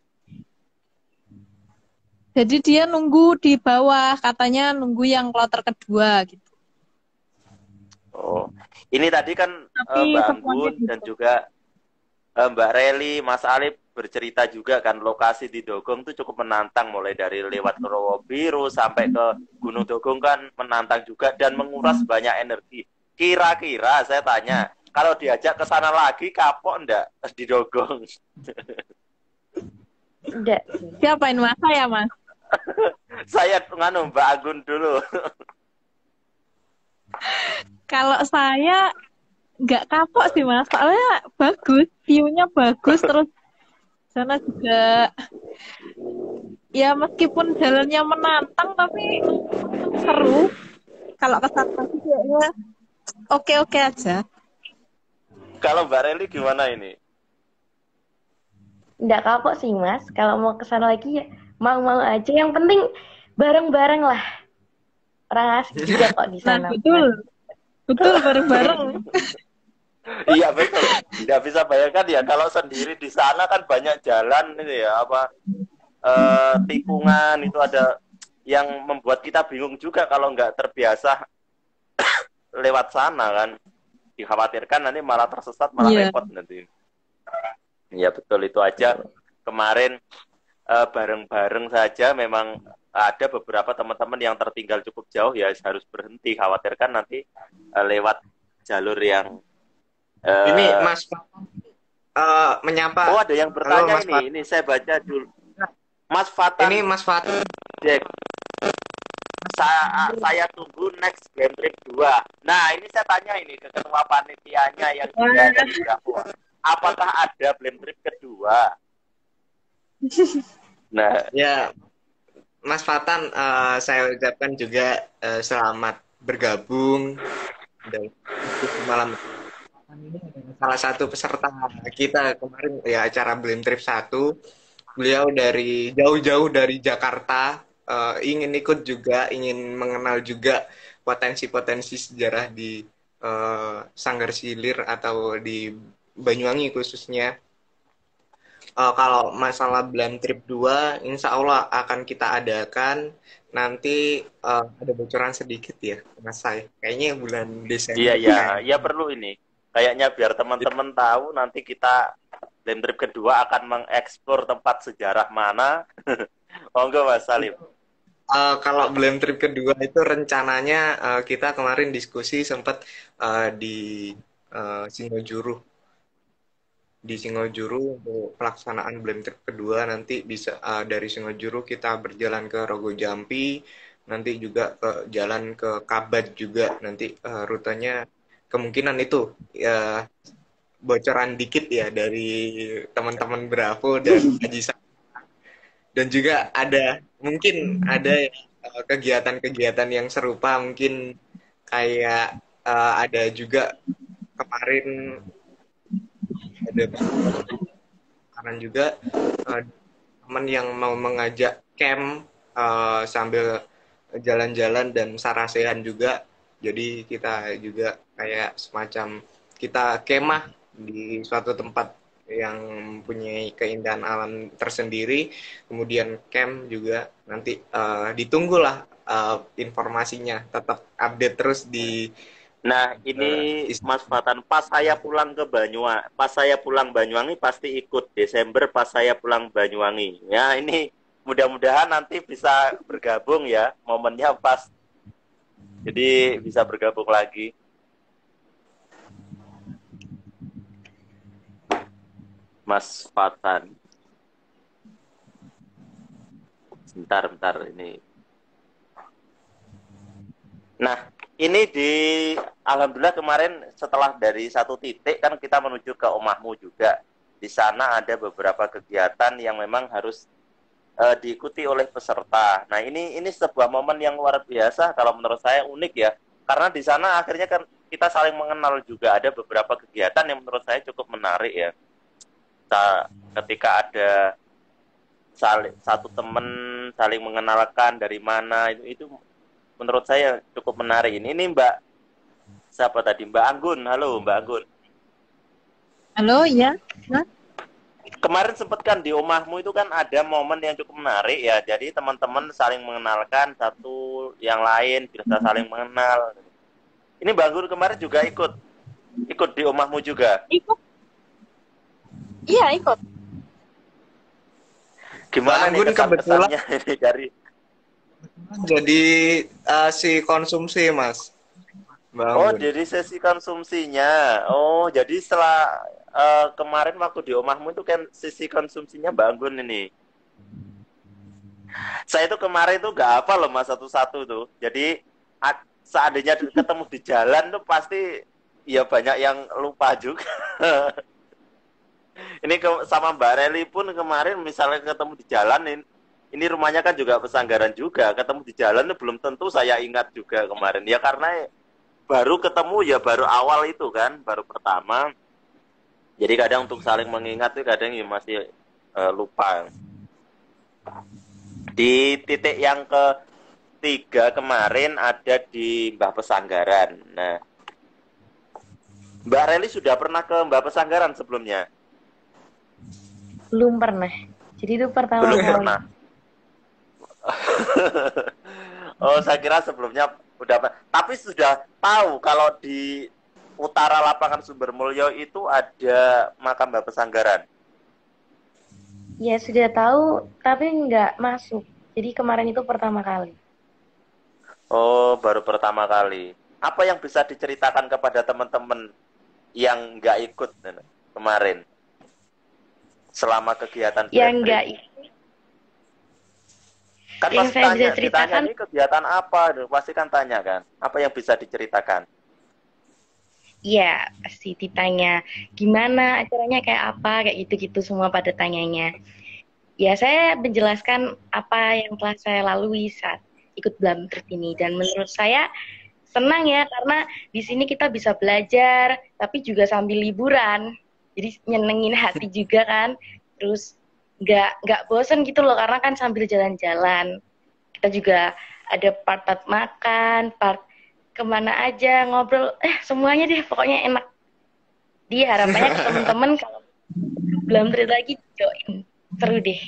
dia nunggu di bawah, katanya nunggu yang kloter kedua gitu. Oh, ini tadi kan Tapi Mbak semuanya Anggun dan gitu. juga Mbak Reli, Mas Alif bercerita juga kan lokasi di Dogong itu cukup menantang, mulai dari lewat ke Rowo Biru sampai ke Gunung Dogong kan menantang juga dan menguras banyak energi. Kira-kira saya tanya, kalau diajak ke sana lagi kapok enggak di Dogong? Enggak. Siapain Mas? Saya, Mas. Saya nganu Mbak Anggun dulu. Kalau saya nggak kapok sih, Mas. Soalnya bagus, view-nya bagus, terus sana juga ya meskipun jalannya menantang tapi seru. Kalau ke sana sih kayaknya oke-oke aja. Kalau Mbak Reli gimana ini? Enggak kapok sih, Mas. Kalau mau ke sana lagi ya mau-mau aja. Yang penting bareng-bareng lah. Orang asik juga kok di Nah, sana. betul. Betul, bareng-bareng. Iya betul. Tidak bisa bayangkan ya kalau sendiri di sana kan banyak jalan itu ya apa tikungan itu ada yang membuat kita bingung juga kalau nggak terbiasa lewat sana kan. Dikhawatirkan nanti malah tersesat, malah Iya. repot nanti. Iya betul, itu aja. Kemarin bareng-bareng saja memang ada beberapa teman-teman yang tertinggal cukup jauh ya harus berhenti, khawatirkan nanti lewat jalur yang Ini Mas menyapa. oh ada yang Halo bertanya Mas Fat. ini saya baca dulu. Mas Fatan Ini Mas Fat. Jack, saya tunggu next Game Trip 2. Nah ini saya tanya ini ke ketua panitianya yang juga ada di Papua, apakah ada Game Trip kedua? Nah Ya, Mas Fatan, saya ucapkan juga selamat bergabung dan malam. Ini adalah salah satu peserta kita kemarin ya acara Blim Trip 1. Beliau dari jauh-jauh dari Jakarta, ingin ikut juga, ingin mengenal juga potensi-potensi sejarah di Sanggar Silir atau di Banyuwangi khususnya. Kalau masalah Blam Trip 2, insya Allah akan kita adakan. Nanti ada bocoran sedikit ya, Mas Sai. Kayaknya bulan iya Desember. ya perlu ini. Kayaknya biar teman-teman tahu nanti kita Game Trip kedua akan mengeksplor tempat sejarah mana. Monggo Mas Salim. Kalau Blam Trip kedua itu rencananya kita kemarin diskusi sempat di Singojuru. Di Singojuru untuk pelaksanaan Blam Trip kedua nanti bisa dari Singojuru kita berjalan ke Rogo Jampi, nanti juga ke jalan ke Kabat juga nanti rutenya kemungkinan itu ya bocoran dikit ya dari teman-teman Bravo dan Haji Sa. Dan juga ada mungkin ada kegiatan-kegiatan yang serupa, mungkin kayak ada juga kemarin ada kanan juga teman yang mau mengajak camp sambil jalan-jalan dan sarasehan juga. Jadi kita juga kayak semacam kita kemah di suatu tempat yang mempunyai keindahan alam tersendiri, kemudian camp juga nanti ditunggulah informasinya, tetap update terus di Nah, ini Mas Fatan, pas saya pulang Banyuwangi pasti ikut Desember pas saya pulang Banyuwangi. Ya, ini mudah-mudahan nanti bisa bergabung ya, momennya pas. Jadi bisa bergabung lagi. Mas Fatan. Bentar ini. Nah, ini alhamdulillah kemarin setelah dari satu titik kan kita menuju ke Omahmu juga. Di sana ada beberapa kegiatan yang memang harus diikuti oleh peserta. Nah, ini sebuah momen yang luar biasa kalau menurut saya unik ya. Karena di sana akhirnya kan kita saling mengenal juga. Ada beberapa kegiatan yang menurut saya cukup menarik ya. Ketika ada satu teman saling mengenalkan dari mana itu menurut saya cukup menarik. Ini Mbak siapa tadi? Mbak Anggun. Halo Mbak Anggun. Halo, iya. Nah, Kemarin sempat kan di Omahmu itu kan ada momen yang cukup menarik ya. Jadi teman-teman saling mengenalkan satu yang lain, bisa saling mengenal. Ini Mbak Anggun kemarin juga ikut di Omahmu juga. ikut. Iya, ikut. Gimana nih Anggun kebetulan kesan-kesannya ini dari jadi si konsumsi, Mas. Mbak Oh, Anggun. jadi sesi konsumsinya. Oh, jadi setelah kemarin waktu di Omahmu itu kan sesi konsumsinya Mbak Anggun ini. Saya itu kemarin itu nggak apa loh Mas satu-satu tuh. Jadi seandainya ketemu di jalan tuh pasti ya banyak yang lupa juga. Ini sama Mbak Reli pun kemarin misalnya ketemu di jalan ini rumahnya kan juga Pesanggaran juga. Ketemu di jalan tuh belum tentu saya ingat juga kemarin. Ya karena baru ketemu ya baru awal itu kan, baru pertama. Jadi kadang untuk saling mengingat tuh kadang ya masih lupa. Di titik yang ketiga kemarin ada di Mbah Pesanggaran. Nah, Mbak Reli sudah pernah ke Mbah Pesanggaran sebelumnya? Belum pernah. Jadi itu pertama Belum kali. pernah. Oh, saya kira sebelumnya udah, tapi sudah tahu kalau di utara lapangan Sumbermulyo itu ada makam Mbah Pesanggaran. Ya sudah tahu, tapi nggak masuk. Jadi kemarin itu pertama kali. Oh, baru pertama kali. Apa yang bisa diceritakan kepada teman-teman yang nggak ikut kemarin selama kegiatan Yang Blend nggak Trip? ikut, Kan yang pasti saya bisa ditanya ceritakan, ini kegiatan apa, pasti kan tanya kan. Apa yang bisa diceritakan? ya pasti ditanya gimana acaranya, kayak apa, kayak gitu-gitu semua pada tanyanya. Ya saya menjelaskan apa yang telah saya lalui saat ikut Blam Trip ini, dan menurut saya senang ya karena di sini kita bisa belajar tapi juga sambil liburan, jadi nyenengin hati juga kan. Terus nggak bosen gitu loh karena kan sambil jalan-jalan kita juga ada part-part makan, part kemana aja ngobrol, semuanya deh pokoknya enak. Dia harapannya ke temen-temen kalau Blam Trip lagi join, seru deh.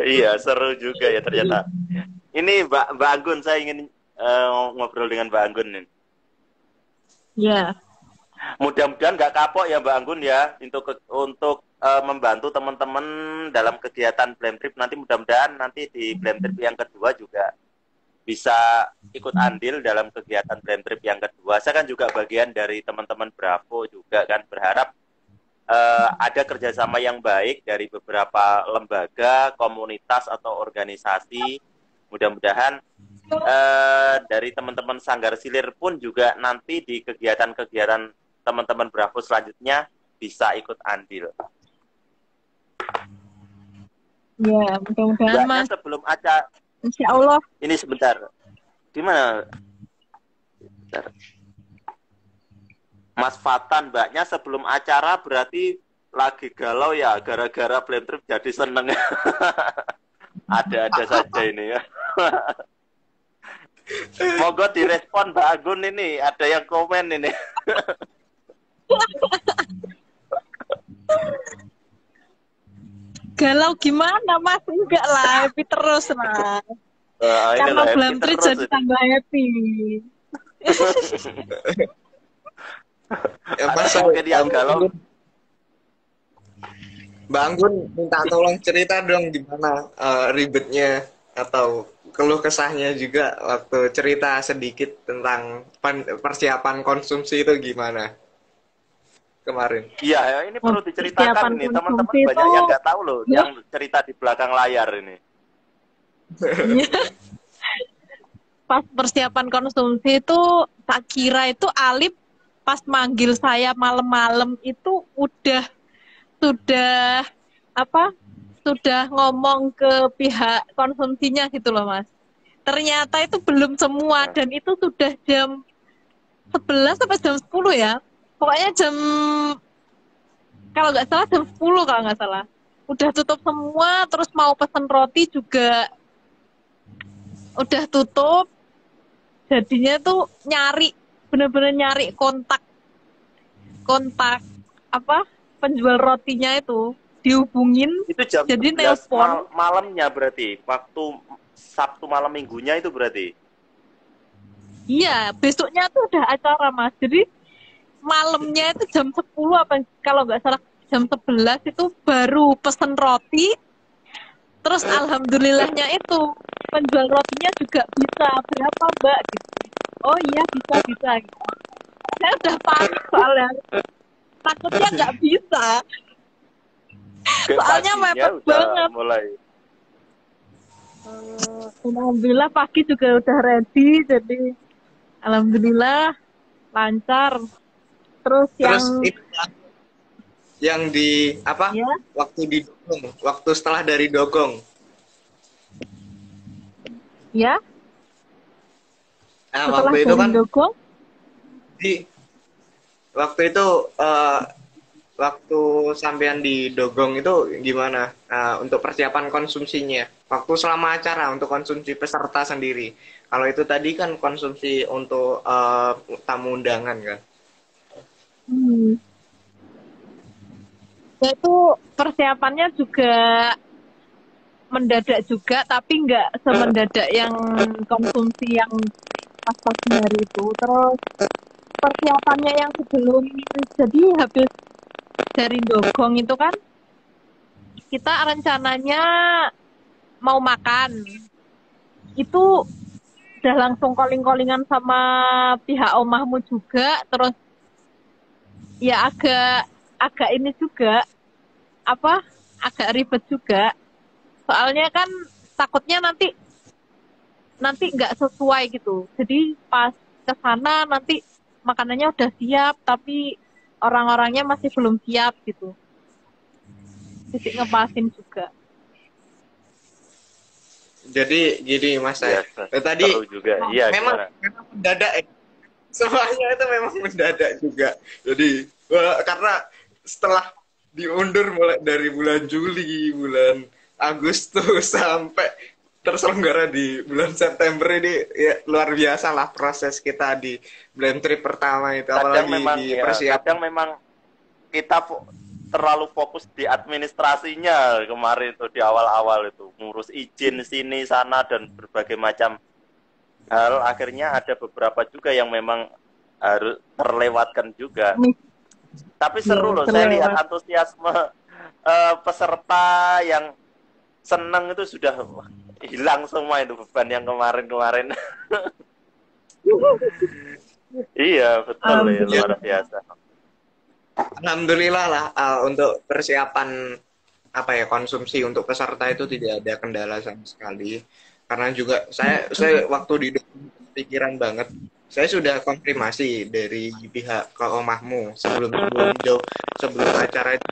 Iya, seru juga ya ternyata. Ini Mbak Anggun, saya ingin ngobrol dengan Mbak Anggun nih. Ya. Mudah-mudahan nggak kapok ya Mbak Anggun ya untuk membantu teman-teman dalam kegiatan Blend Trip nanti. Mudah-mudahan nanti di Blend Trip yang kedua juga bisa ikut andil dalam kegiatan Blend Trip yang kedua. Saya kan juga bagian dari teman-teman Bravo juga kan, berharap ada kerjasama yang baik dari beberapa lembaga, komunitas atau organisasi. Mudah-mudahan dari teman-teman Sanggar Silir pun juga nanti di kegiatan-kegiatan teman-teman Bravo selanjutnya bisa ikut andil. Ya, mudah-mudahan Mbaknya Mas. sebelum acara, Insya Allah. ini sebentar. Gimana? Bentar. Mas Fatan, Mbaknya sebelum acara berarti lagi galau ya gara-gara Blend Trip jadi seneng. Ada-ada saja ini ya. Moga direspon Mbak Agun ini, ada yang komen ini. Galau gimana Mas? Enggak lah, happy terus lah. Karena Inilah happy belum trip terus jadi ini. tambah happy. Ya, Ada Mas, mungkin yang galau. Mbak Anggun minta tolong cerita dong gimana ribetnya atau keluh kesahnya juga waktu cerita sedikit tentang persiapan konsumsi itu gimana kemarin. Iya, ya, ini perlu Persiapan diceritakan ini. Teman-teman konsumsi banyak itu yang nggak tahu loh, ya. yang cerita di belakang layar ini. Pas persiapan konsumsi itu tak kira itu Alip pas manggil saya malam-malam itu sudah sudah ngomong ke pihak konsumsinya gitu loh Mas. Ternyata itu belum semua dan itu sudah jam 11 sampai jam 10 ya. Pokoknya kalau nggak salah jam 10 kalau nggak salah. Udah tutup semua, terus mau pesen roti juga udah tutup. Jadinya tuh bener-bener nyari kontak penjual rotinya itu dihubungin, Itu jam jadi 11 nelpon. malamnya berarti, waktu Sabtu malam minggunya itu berarti. Iya, besoknya tuh udah acara Mas. Jadi malamnya itu jam 10 apa kalau nggak salah jam 11 itu baru pesen roti. Terus alhamdulillahnya itu penjual rotinya juga bisa berapa Mbak gitu. Oh iya bisa gitu. Saya udah panik soalnya takutnya nggak bisa. Soalnya mepet banget. Mulai. Alhamdulillah pagi juga udah ready, jadi alhamdulillah lancar. Terus itu yang di apa? ya, Waktu di dogong, waktu setelah dari dogong. ya Nah, setelah waktu itu dari kan Dogong, waktu itu waktu sampean di dogong itu gimana untuk persiapan konsumsinya? Waktu selama acara untuk konsumsi peserta sendiri. Kalau itu tadi kan konsumsi untuk tamu undangan kan. ya itu persiapannya juga mendadak juga, tapi nggak semendadak yang konsumsi yang pas pagi hari itu. Terus persiapannya yang sebelum, jadi habis dari Dogong itu kan kita rencananya mau makan, itu udah langsung calling-callingan sama pihak omahmu juga. Terus ya agak ini juga agak ribet juga, soalnya kan takutnya nanti nggak sesuai gitu. Jadi pas ke sana nanti makanannya udah siap tapi orang-orangnya masih belum siap gitu. Titik ngepasin juga. Jadi gini Mas saya. Iya, Tadi seru juga. Iya, memang mendadak semuanya itu memang mendadak juga. Jadi karena setelah diundur mulai dari bulan Juli, bulan Agustus sampai terselenggara di bulan September ini ya, luar biasa lah proses kita di blend trip pertama itu, kadang apalagi memang di ya, persiapan. kadang memang kita terlalu fokus di administrasinya kemarin itu di awal-awal itu ngurus izin sini sana dan berbagai macam hal. Akhirnya ada beberapa juga yang memang harus terlewatkan juga. Tapi seru loh, saya lihat antusiasme peserta yang seneng itu sudah hilang semua itu beban yang kemarin-kemarin. Iya, betul ya, luar biasa. Alhamdulillah lah untuk persiapan konsumsi untuk peserta itu tidak ada kendala sama sekali. Karena juga saya waktu di pikiran banget, saya sudah konfirmasi dari pihak ke omahmu sebelum acara itu.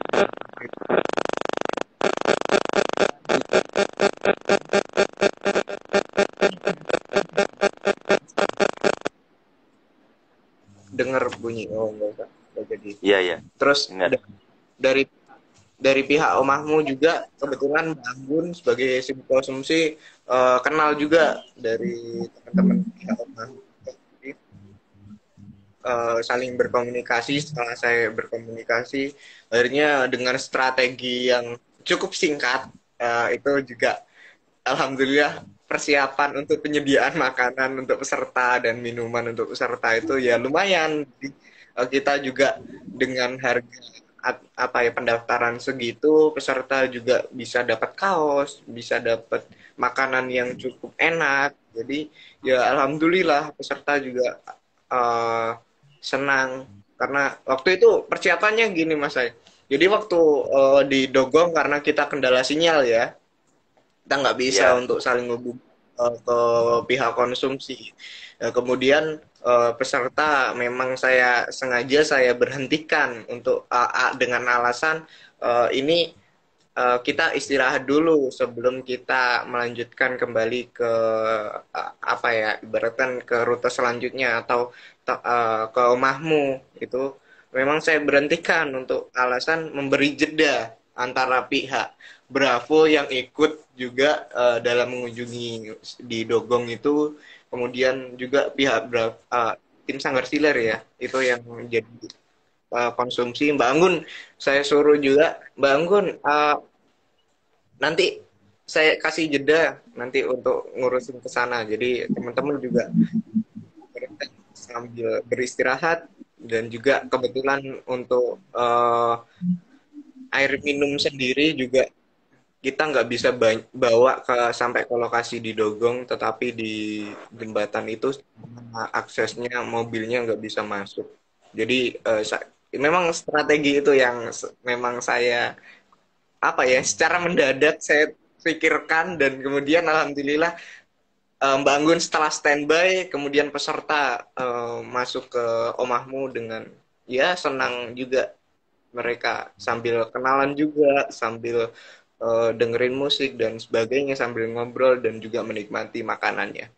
Dengar bunyi, oh enggak usah jadi. Iya. Terus dari dari pihak Omahmu juga kebetulan Bangun sebagai sibuk konsumsi kenal juga dari teman-teman pihak Omahmu. Jadi, saling berkomunikasi. Setelah saya berkomunikasi, akhirnya dengan strategi yang cukup singkat, itu juga alhamdulillah persiapan untuk penyediaan makanan untuk peserta dan minuman untuk peserta itu ya lumayan. Jadi, kita juga dengan harga apa ya pendaftaran segitu, peserta juga bisa dapat kaos, bisa dapat makanan yang cukup enak. Jadi ya alhamdulillah peserta juga uh, senang karena waktu itu persiapannya gini Mas Ay. Jadi waktu di Dogong karena kita kendala sinyal ya, kita nggak bisa Iya. untuk saling ngubung ke pihak konsumsi. Kemudian peserta memang sengaja saya berhentikan untuk dengan alasan ini kita istirahat dulu sebelum kita melanjutkan kembali ke apa ya ibaratkan ke rute selanjutnya atau ke Omahmu itu memang saya berhentikan untuk alasan memberi jeda antara pihak Bravo yang ikut juga dalam mengunjungi di Dogong itu, kemudian juga pihak Bravo, tim Sanggar Siler ya, itu yang menjadi konsumsi. Mbak Anggun, saya suruh juga, Mbak Anggun, nanti saya kasih jeda nanti untuk ngurusin ke sana. Jadi teman-teman juga sambil beristirahat dan juga kebetulan untuk air minum sendiri juga kita nggak bisa bawa sampai ke lokasi di Dogong, tetapi di jembatan itu aksesnya mobilnya nggak bisa masuk. Jadi memang strategi itu yang memang saya apa ya secara mendadak saya pikirkan dan kemudian alhamdulillah Mbak Anggun setelah standby, kemudian peserta masuk ke Omahmu dengan ya senang juga mereka sambil kenalan juga sambil dengerin musik dan sebagainya sambil ngobrol dan juga menikmati makanannya.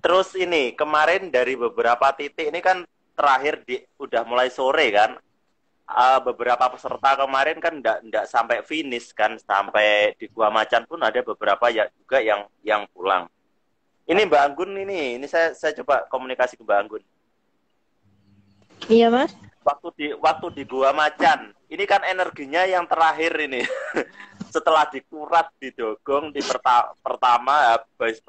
Terus ini kemarin dari beberapa titik ini kan terakhir udah mulai sore kan. Beberapa peserta kemarin kan enggak sampai finish kan, sampai di Gua Macan pun ada beberapa ya juga yang pulang. Ini Mbak Anggun ini saya coba komunikasi ke Mbak Anggun. Iya, Mas. Waktu di Gua Macan, ini kan energinya yang terakhir ini. Setelah dikurat di Dogong di pertama habis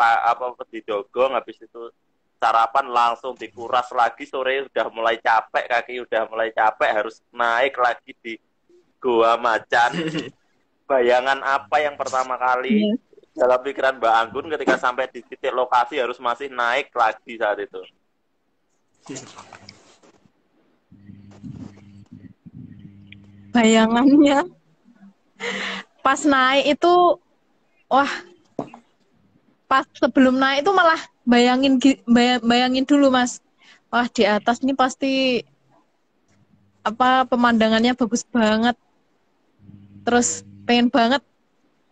di Dogong, habis itu sarapan langsung dikuras lagi, sore udah mulai capek, kaki udah mulai capek, harus naik lagi di Gua Macan. Bayangan apa yang pertama kali dalam pikiran Mbak Anggun ketika sampai di titik lokasi harus masih naik lagi saat itu? Bayangannya pas naik itu, wah, pas sebelum naik itu malah bayangin dulu Mas, wah di atas ini pasti apa pemandangannya bagus banget, terus pengen banget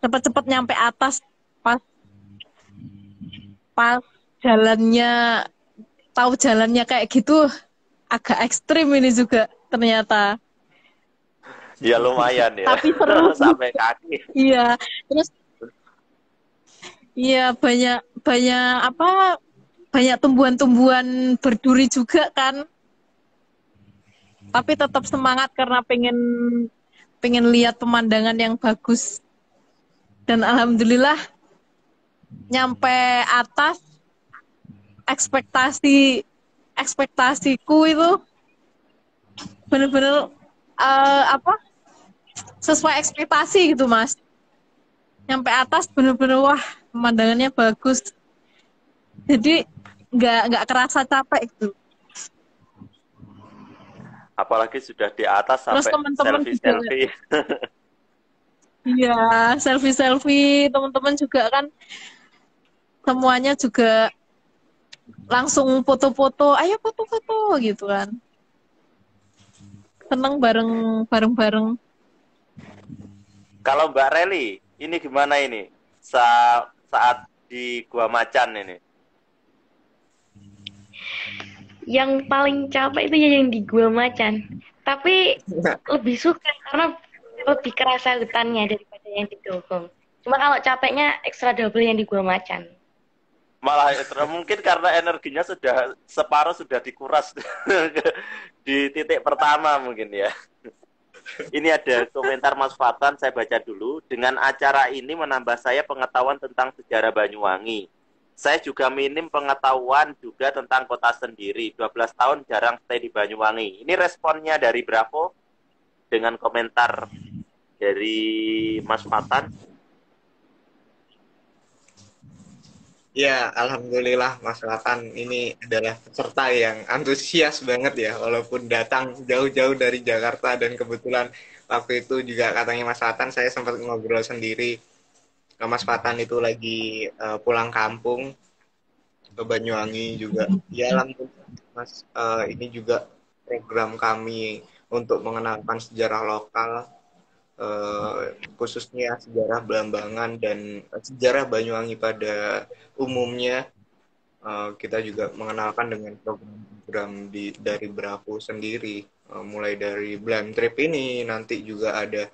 cepet-cepet nyampe atas. Pas jalannya, tahu jalannya kayak gitu agak ekstrim ini juga ternyata. Ya lumayan ya. Tapi seru. Sampai kaki. Iya, terus iya banyak tumbuhan-tumbuhan berduri juga kan. Tapi tetap semangat karena pengen lihat pemandangan yang bagus. Dan alhamdulillah nyampe atas, ekspektasiku itu bener-bener sesuai ekspektasi gitu Mas. Nyampe atas bener-bener wah pemandangannya bagus. Jadi nggak kerasa capek gitu. Apalagi sudah di atas sampai selfie. Iya, selfie teman-teman juga kan semuanya juga langsung foto-foto, ayo foto-foto gitu kan. Seneng bareng-bareng. Kalau Mbak Reli, ini gimana ini saat di Gua Macan ini? Yang paling capek itu ya yang di Gua Macan. Tapi lebih suka karena lebih kerasa hutannya daripada yang di Dohong. Cuma kalau capeknya ekstra double yang di Gua Macan. Malah mungkin karena energinya sudah separuh sudah dikuras di titik pertama mungkin ya. Ini ada komentar Mas Fatan, saya baca dulu. Dengan acara ini menambah saya pengetahuan tentang sejarah Banyuwangi. Saya juga minim pengetahuan juga tentang kota sendiri. 12 tahun jarang stay di Banyuwangi. Ini responnya dari Bravo dengan komentar dari Mas Fatan. Ya, alhamdulillah Mas Ratan ini adalah peserta yang antusias banget ya, walaupun datang jauh-jauh dari Jakarta dan kebetulan waktu itu juga katanya Mas Ratan saya sempat ngobrol sendiri. Mas Fatan itu lagi pulang kampung ke Banyuwangi juga. Ya alhamdulillah Mas, ini juga program kami untuk mengenalkan sejarah lokal, khususnya sejarah Belambangan dan sejarah Banyuwangi pada umumnya. Kita juga mengenalkan dengan program-program dari Bravo sendiri, mulai dari Blam Trip ini nanti juga ada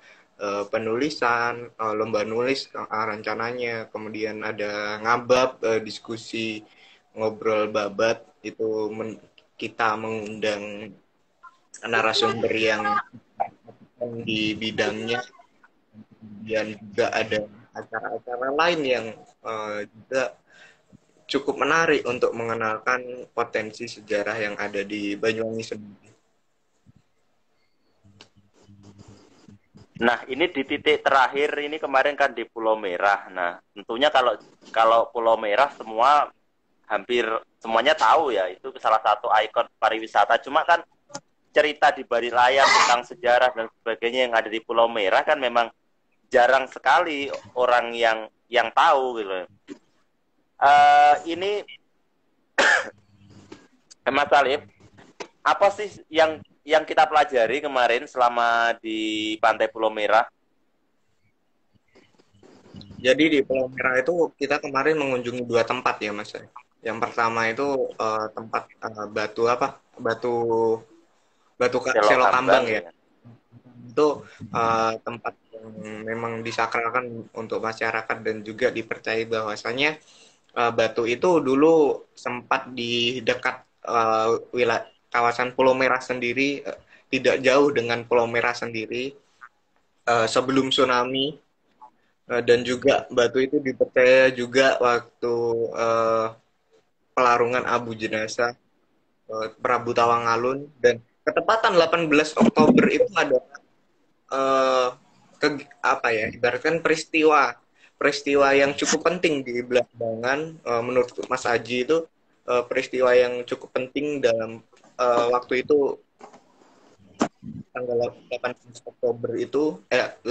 penulisan, lomba nulis rencananya, kemudian ada ngabab, diskusi ngobrol babat itu kita mengundang narasumber yang di bidangnya, kemudian juga ada acara-acara lain yang juga cukup menarik untuk mengenalkan potensi sejarah yang ada di Banyuwangi sendiri. Nah, ini di titik terakhir ini kemarin kan di Pulau Merah. Nah, tentunya kalau Pulau Merah semua hampir semuanya tahu ya, itu salah satu ikon pariwisata. Cuma kan cerita di balik layar tentang sejarah dan sebagainya yang ada di Pulau Merah kan memang jarang sekali orang yang tahu gitu. Ini Mas Alif, apa sih yang kita pelajari kemarin selama di Pantai Pulau Merah? Jadi di Pulau Merah itu kita kemarin mengunjungi 2 tempat ya Mas. Yang pertama itu tempat batu Selokambang ya. Itu tempat yang memang disakralkan untuk masyarakat dan juga dipercayai bahwasanya batu itu dulu sempat di dekat wilayah kawasan Pulau Merah sendiri, tidak jauh dengan Pulau Merah sendiri sebelum tsunami, dan juga batu itu dipercaya juga waktu pelarungan abu jenazah Prabu Tawangalun, dan ketepatan 18 Oktober itu adalah ibaratkan peristiwa yang cukup penting di Belambangan. Menurut Mas Aji itu peristiwa yang cukup penting dalam waktu itu, tanggal 18 Oktober itu 18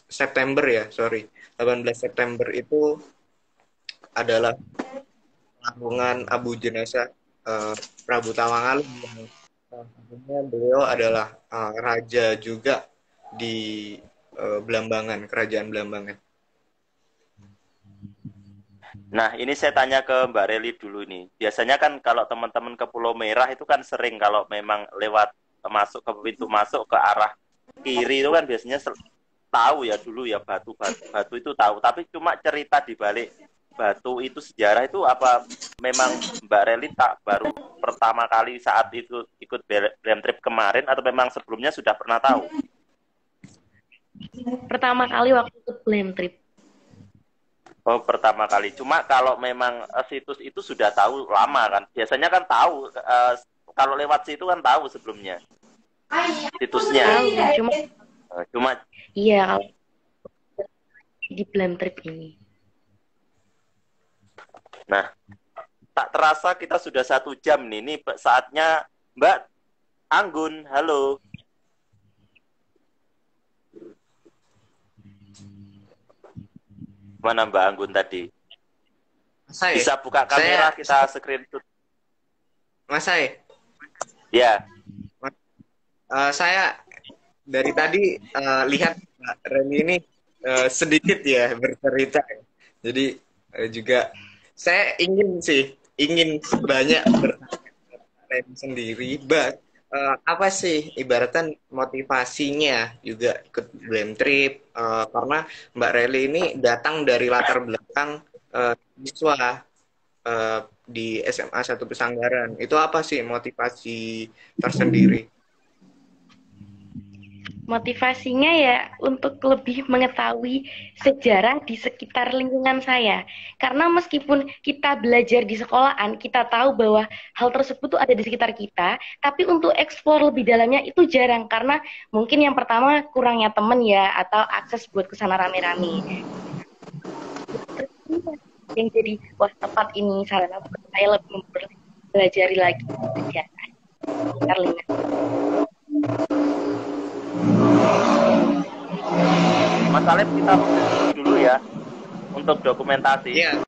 September ya, 18 September itu adalah pelarungan abu jenazah Prabu Tawangalun. Yang beliau adalah raja juga di Belambangan, kerajaan Belambangan. Nah, ini saya tanya ke Mbak Reli dulu nih. Biasanya kan kalau teman-teman ke Pulau Merah itu kan sering kalau memang lewat masuk ke pintu masuk ke arah kiri itu kan biasanya tahu ya dulu ya batu itu tahu. Tapi cuma cerita di balik batu itu sejarah itu apa memang Mbak Reli tak baru pertama kali saat itu ikut Blam Trip kemarin atau memang sebelumnya sudah pernah tahu? Pertama kali waktu ikut Blam Trip. Oh, pertama kali. Cuma kalau memang situs itu sudah tahu lama kan. Biasanya kan tahu kalau lewat situ kan tahu sebelumnya. Situsnya. Tahu, cuma iya kalau di Blam Trip ini. Nah, tak terasa kita sudah 1 jam nih. Ini saatnya Mbak Anggun. Halo. Mana Mbak Anggun tadi? Bisa buka kamera, kita screenshot. Mas Sai? Ya. Saya dari tadi lihat Mbak Reni ini sedikit ya bercerita. Jadi juga saya ingin banyak bertanya Reni sendiri, apa sih ibaratkan motivasinya juga ikut BEM Trip, karena Mbak Reli ini datang dari latar belakang siswa di SMA 1 Pesanggaran. Itu apa sih motivasi tersendiri? Motivasinya ya untuk lebih mengetahui sejarah di sekitar lingkungan saya. Karena meskipun kita belajar di sekolahan, kita tahu bahwa hal tersebut tuh ada di sekitar kita, tapi untuk eksplor lebih dalamnya itu jarang karena mungkin yang pertama kurangnya temen ya atau akses buat ke sana rame-rame. Yang jadi wah tempat ini sarana buat saya lebih mempelajari lagi kegiatan sekitar lingkungan. Mas Alif, kita dulu ya untuk dokumentasi. Iya.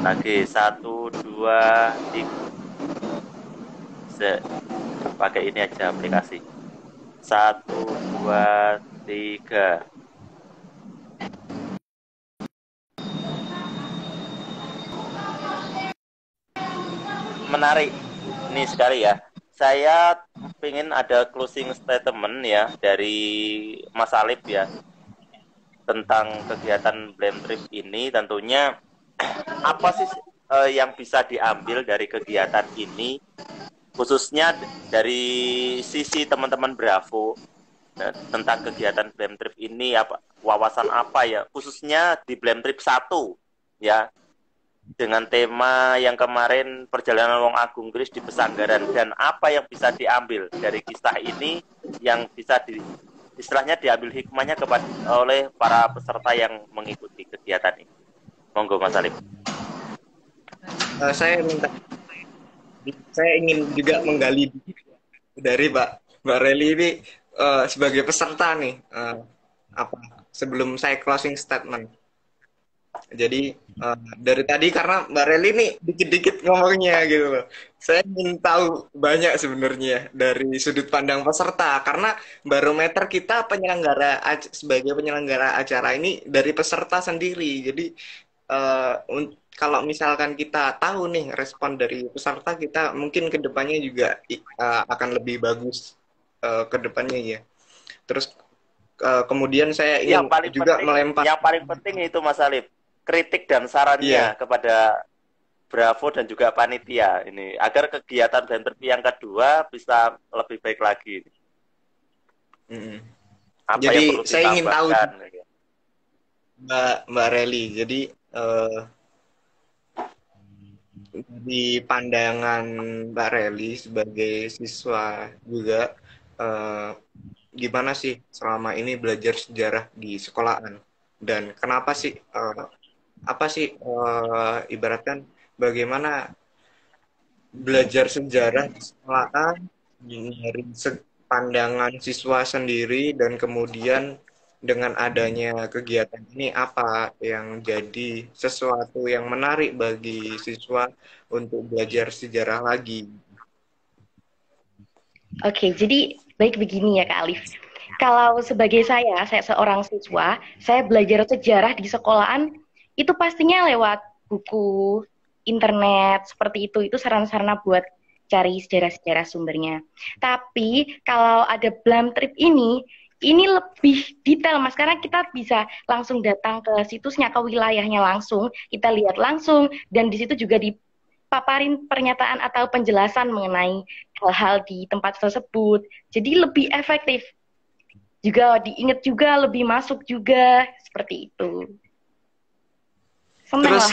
Lagi 1, 2, 3. Pakai ini aja aplikasi. 1, 2, 3. Menarik ini sekali ya. Saya ingin ada closing statement ya dari Mas Alif ya tentang kegiatan BEM Trip ini. Tentunya apa sih yang bisa diambil dari kegiatan ini, khususnya dari sisi teman-teman Bravo tentang kegiatan BEM Trip ini, apa wawasan apa ya, khususnya di BEM Trip 1 ya, dengan tema yang kemarin perjalanan Wong Agung Kris di Pesanggaran, dan apa yang bisa diambil dari kisah ini yang bisa istilahnya diambil hikmahnya kepada oleh para peserta yang mengikuti kegiatan ini. Monggo Mas Alif. Saya ingin juga menggali dari Mbak Reli ini sebagai peserta nih, apa sebelum saya closing statement. Jadi dari tadi karena Mbak Reli nih dikit-dikit ngomongnya gitu loh. Saya ingin tahu banyak sebenarnya dari sudut pandang peserta karena barometer kita sebagai penyelenggara acara ini dari peserta sendiri. Jadi kalau misalkan kita tahu nih respon dari peserta, kita mungkin kedepannya juga akan lebih bagus kedepannya ya. Terus kemudian saya ingin juga melempar. Yang paling penting itu Mas Alif, kritik dan sarannya kepada Bravo dan juga panitia ini agar kegiatan BEM Trip yang kedua bisa lebih baik lagi. Apa jadi yang perlu saya ingin tahu gitu. Mbak Reli, jadi di pandangan Mbak Reli sebagai siswa juga, gimana sih selama ini belajar sejarah di sekolahan, dan kenapa sih apa sih ibaratkan bagaimana belajar sejarah di sekolahan dari pandangan siswa sendiri, dan kemudian dengan adanya kegiatan ini apa yang jadi sesuatu yang menarik bagi siswa untuk belajar sejarah lagi? Oke, jadi baik begini ya Kak Alif. Kalau sebagai saya seorang siswa, saya belajar sejarah di sekolahan itu pastinya lewat buku, internet, seperti itu. Itu sarana-sarana buat cari sejarah-sejarah sumbernya. Tapi kalau ada BEM Trip ini lebih detail Mas, karena kita bisa langsung datang ke situsnya, ke wilayahnya langsung, kita lihat langsung, dan di situ juga dipaparin pernyataan atau penjelasan mengenai hal-hal di tempat tersebut. Jadi lebih efektif. Juga diingat juga, lebih masuk juga, seperti itu. Terus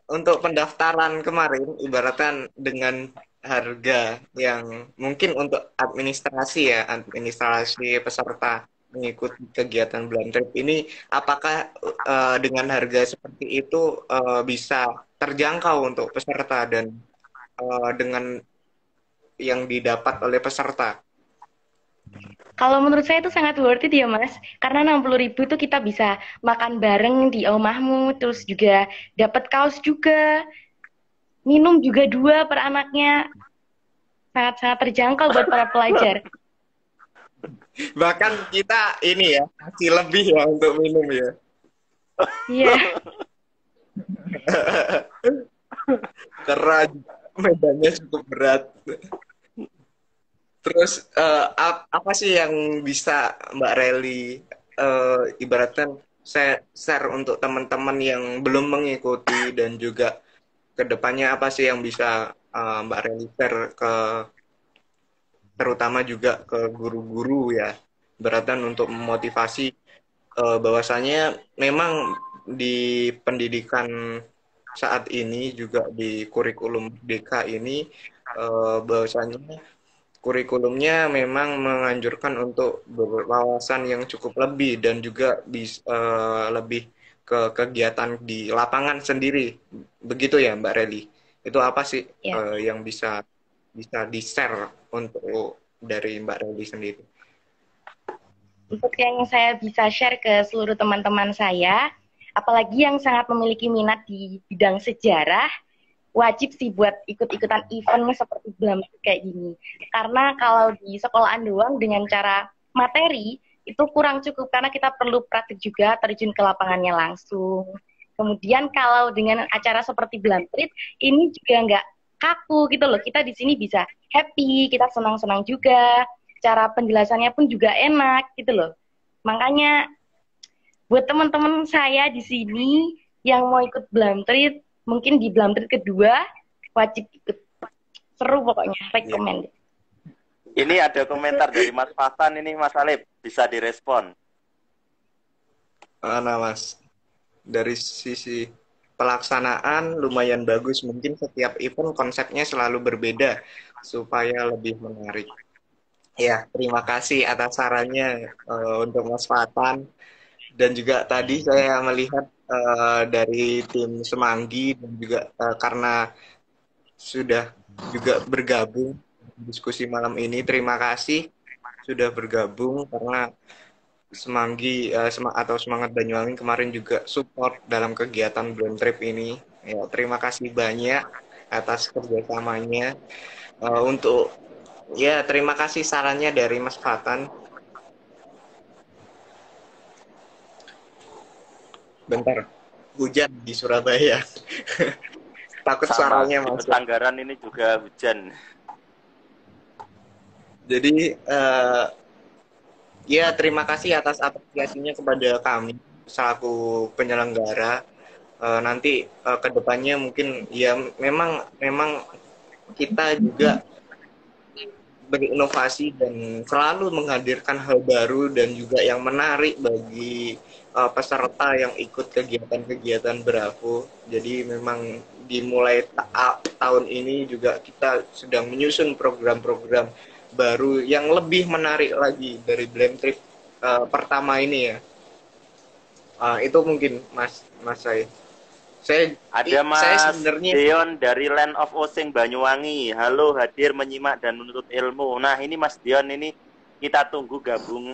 untuk pendaftaran kemarin, ibaratkan dengan harga yang mungkin untuk administrasi peserta mengikuti kegiatan BEM Trip ini, apakah dengan harga seperti itu bisa terjangkau untuk peserta dan dengan yang didapat oleh peserta? Kalau menurut saya itu sangat worth it ya Mas, karena 60.000 itu kita bisa makan bareng di omahmu, terus juga dapat kaos juga, minum juga 2 per anaknya, sangat-sangat terjangkau buat para pelajar. Bahkan kita ini ya masih lebih ya untuk minum ya. Iya. Karena medannya cukup berat. Terus apa sih yang bisa Mbak Reli ibaratkan saya share untuk teman-teman yang belum mengikuti, dan juga kedepannya apa sih yang bisa Mbak Reli share ke terutama juga ke guru-guru ya, beratan untuk memotivasi bahwasanya memang di pendidikan saat ini juga di kurikulum Merdeka ini bahwasanya kurikulumnya memang menganjurkan untuk berwawasan yang cukup lebih dan juga lebih ke kegiatan di lapangan sendiri. Begitu ya Mbak Reli. Itu apa sih Ya. yang bisa di-share untuk dari Mbak Reli sendiri? Untuk yang saya bisa share ke seluruh teman-teman saya, apalagi yang sangat memiliki minat di bidang sejarah, wajib sih buat ikut-ikutan event seperti Blamtrit kayak gini. Karena kalau di sekolahan doang dengan cara materi, itu kurang cukup karena kita perlu praktik juga, terjun ke lapangannya langsung. Kemudian kalau dengan acara seperti Blamtrit, ini juga nggak kaku gitu loh. Kita di sini bisa happy, kita senang-senang juga. Cara penjelasannya pun juga enak gitu loh. Makanya buat teman-teman saya di sini yang mau ikut Blamtrit, mungkin di Blamtrit kedua wajib ikut. Seru pokoknya, rekomend. Ini ada komentar dari Mas Fasan ini, Mas Alif, bisa direspon. Nah Mas, dari sisi pelaksanaan lumayan bagus. Mungkin setiap event konsepnya selalu berbeda supaya lebih menarik. Ya, terima kasih atas sarannya untuk Mas Fatan. Dan juga tadi saya melihat dari tim Semanggi, dan juga karena sudah juga bergabung diskusi malam ini. Terima kasih sudah bergabung, karena Semanggi atau Semangat Banyuwangi kemarin juga support dalam kegiatan Blamtrip ini. Ya, terima kasih banyak atas kerjasamanya. Untuk ya, terima kasih sarannya dari Mas Fatan. Bentar, hujan di Surabaya. Takut Sama, suaranya di masuk. Pesanggaran ini juga hujan. Jadi ya, terima kasih atas apresiasinya kepada kami selaku penyelenggara. Nanti kedepannya mungkin ya memang kita juga berinovasi dan selalu menghadirkan hal baru dan juga yang menarik bagi peserta yang ikut kegiatan-kegiatan Bravo. Jadi memang dimulai tahun ini juga kita sedang menyusun program-program baru yang lebih menarik lagi dari Blamtrip pertama ini ya. Itu mungkin Mas Ada Mas saya sebenarnya Dion dari Land of Osing Banyuwangi. Halo, hadir menyimak dan menuntut ilmu. Nah, ini Mas Dion ini kita tunggu gabung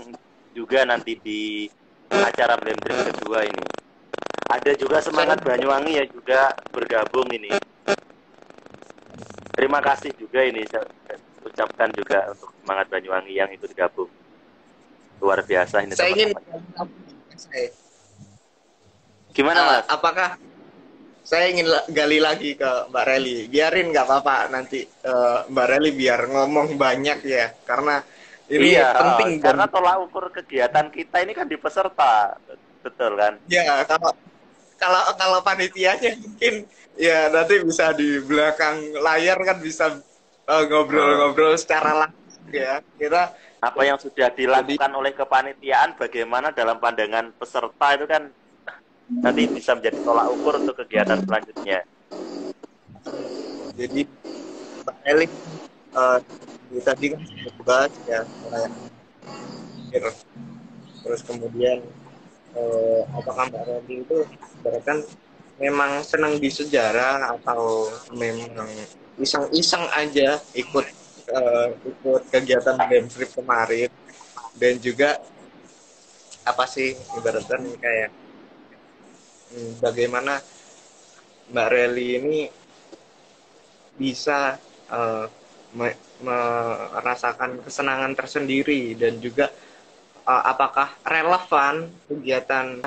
juga nanti di acara Blamtrip kedua ini. Ada juga Semangat Banyuwangi yang juga bergabung ini. Terima kasih juga ini saya ucapkan juga untuk Semangat Banyuwangi yang ikut gabung. Luar biasa ini teman-teman. Gimana Mas? Apakah saya ingin gali lagi ke Mbak Reli. Biarin nggak apa-apa nanti Mbak Reli biar ngomong banyak ya, karena ini iya, penting. Karena tolak ukur kegiatan kita ini kan di peserta, betul kan? Ya, kalau panitianya mungkin ya nanti bisa di belakang layar kan bisa ngobrol-ngobrol secara langsung ya. Kita apa yang sudah dilakukan oleh kepanitiaan, bagaimana dalam pandangan peserta itu kan nanti bisa menjadi tolak ukur untuk kegiatan selanjutnya. Jadi Mbak Eli tadi kan sudah bahas ya, terus kemudian apakah Mbak Eli itu bahkan memang senang di sejarah atau memang iseng-iseng aja ikut kegiatan Blamtrip kemarin, dan juga apa sih ibaratnya kayak bagaimana Mbak Reli ini bisa merasakan kesenangan tersendiri dan juga apakah relevan kegiatan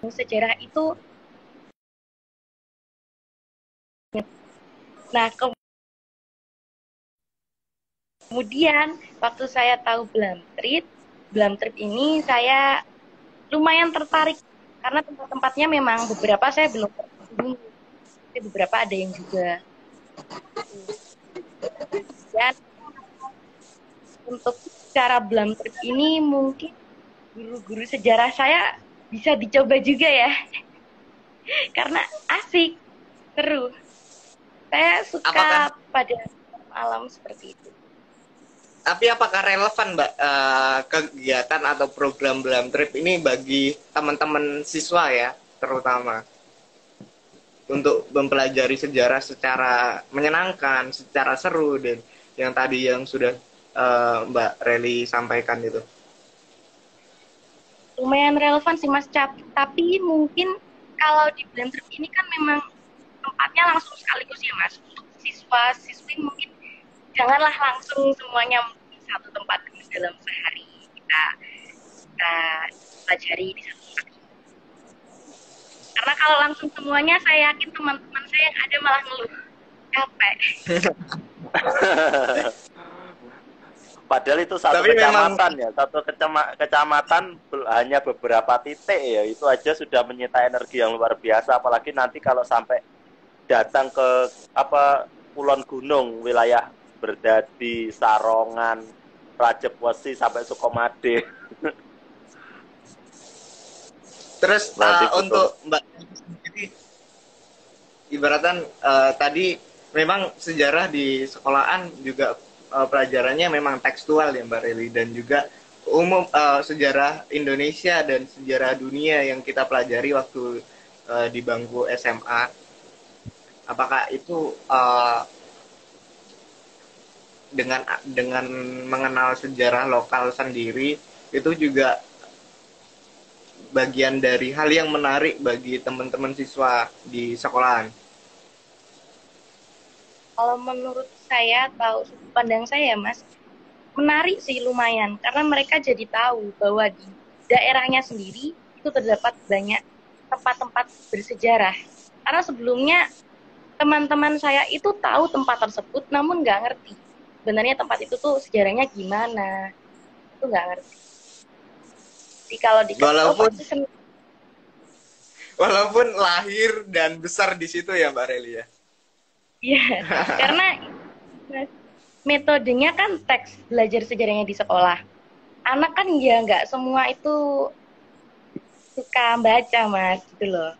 sejarah itu. Nah, kemudian waktu saya tahu Blam Trip ini saya lumayan tertarik karena tempat-tempatnya memang beberapa saya belum pernah, tapi beberapa ada yang juga. Dan untuk cara Blam Trip ini mungkin guru-guru sejarah saya bisa dicoba juga ya, karena asik, seru. Saya suka pada alam seperti itu. Tapi apakah relevan, Mbak, kegiatan atau program Blam Trip ini bagi teman-teman siswa ya, terutama untuk mempelajari sejarah secara menyenangkan, secara seru, dan yang tadi yang sudah Mbak Reli sampaikan itu? Lumayan relevan sih Mas Cap, tapi mungkin kalau di Blam Trip ini kan memang tempatnya langsung sekaligus ya Mas. Untuk siswa-siswi mungkin janganlah langsung semuanya satu tempat dalam sehari kita pelajari di satu tempat. Karena kalau langsung semuanya saya yakin teman-teman saya yang ada malah ngeluh capek. Padahal itu satu kecamatan ya, satu kecamatan hanya beberapa titik ya, itu aja sudah menyita energi yang luar biasa. Apalagi nanti kalau sampai datang ke Kulon Gunung, wilayah Berdadi, Sarongan, Rajepwesi sampai Sukomade. Terus untuk Mbak sendiri, ibaratan tadi memang sejarah di sekolahan juga pelajarannya memang tekstual ya Mbak Reli, dan juga umum sejarah Indonesia dan sejarah dunia yang kita pelajari waktu di bangku SMA. Apakah itu dengan mengenal sejarah lokal sendiri itu juga bagian dari hal yang menarik bagi teman-teman siswa di sekolahan? Kalau menurut saya, tahu sudut pandang saya Mas, menarik sih lumayan, karena mereka jadi tahu bahwa di daerahnya sendiri itu terdapat banyak tempat-tempat bersejarah. Karena sebelumnya teman-teman saya itu tahu tempat tersebut, namun nggak ngerti sebenarnya tempat itu tuh sejarahnya gimana, itu nggak ngerti. Jadi kalau dikasih walaupun lahir dan besar di situ ya Mbak Reli ya. Iya, karena metodenya kan teks belajar sejarahnya di sekolah. Anak kan ya nggak semua itu suka baca Mas, gitu loh.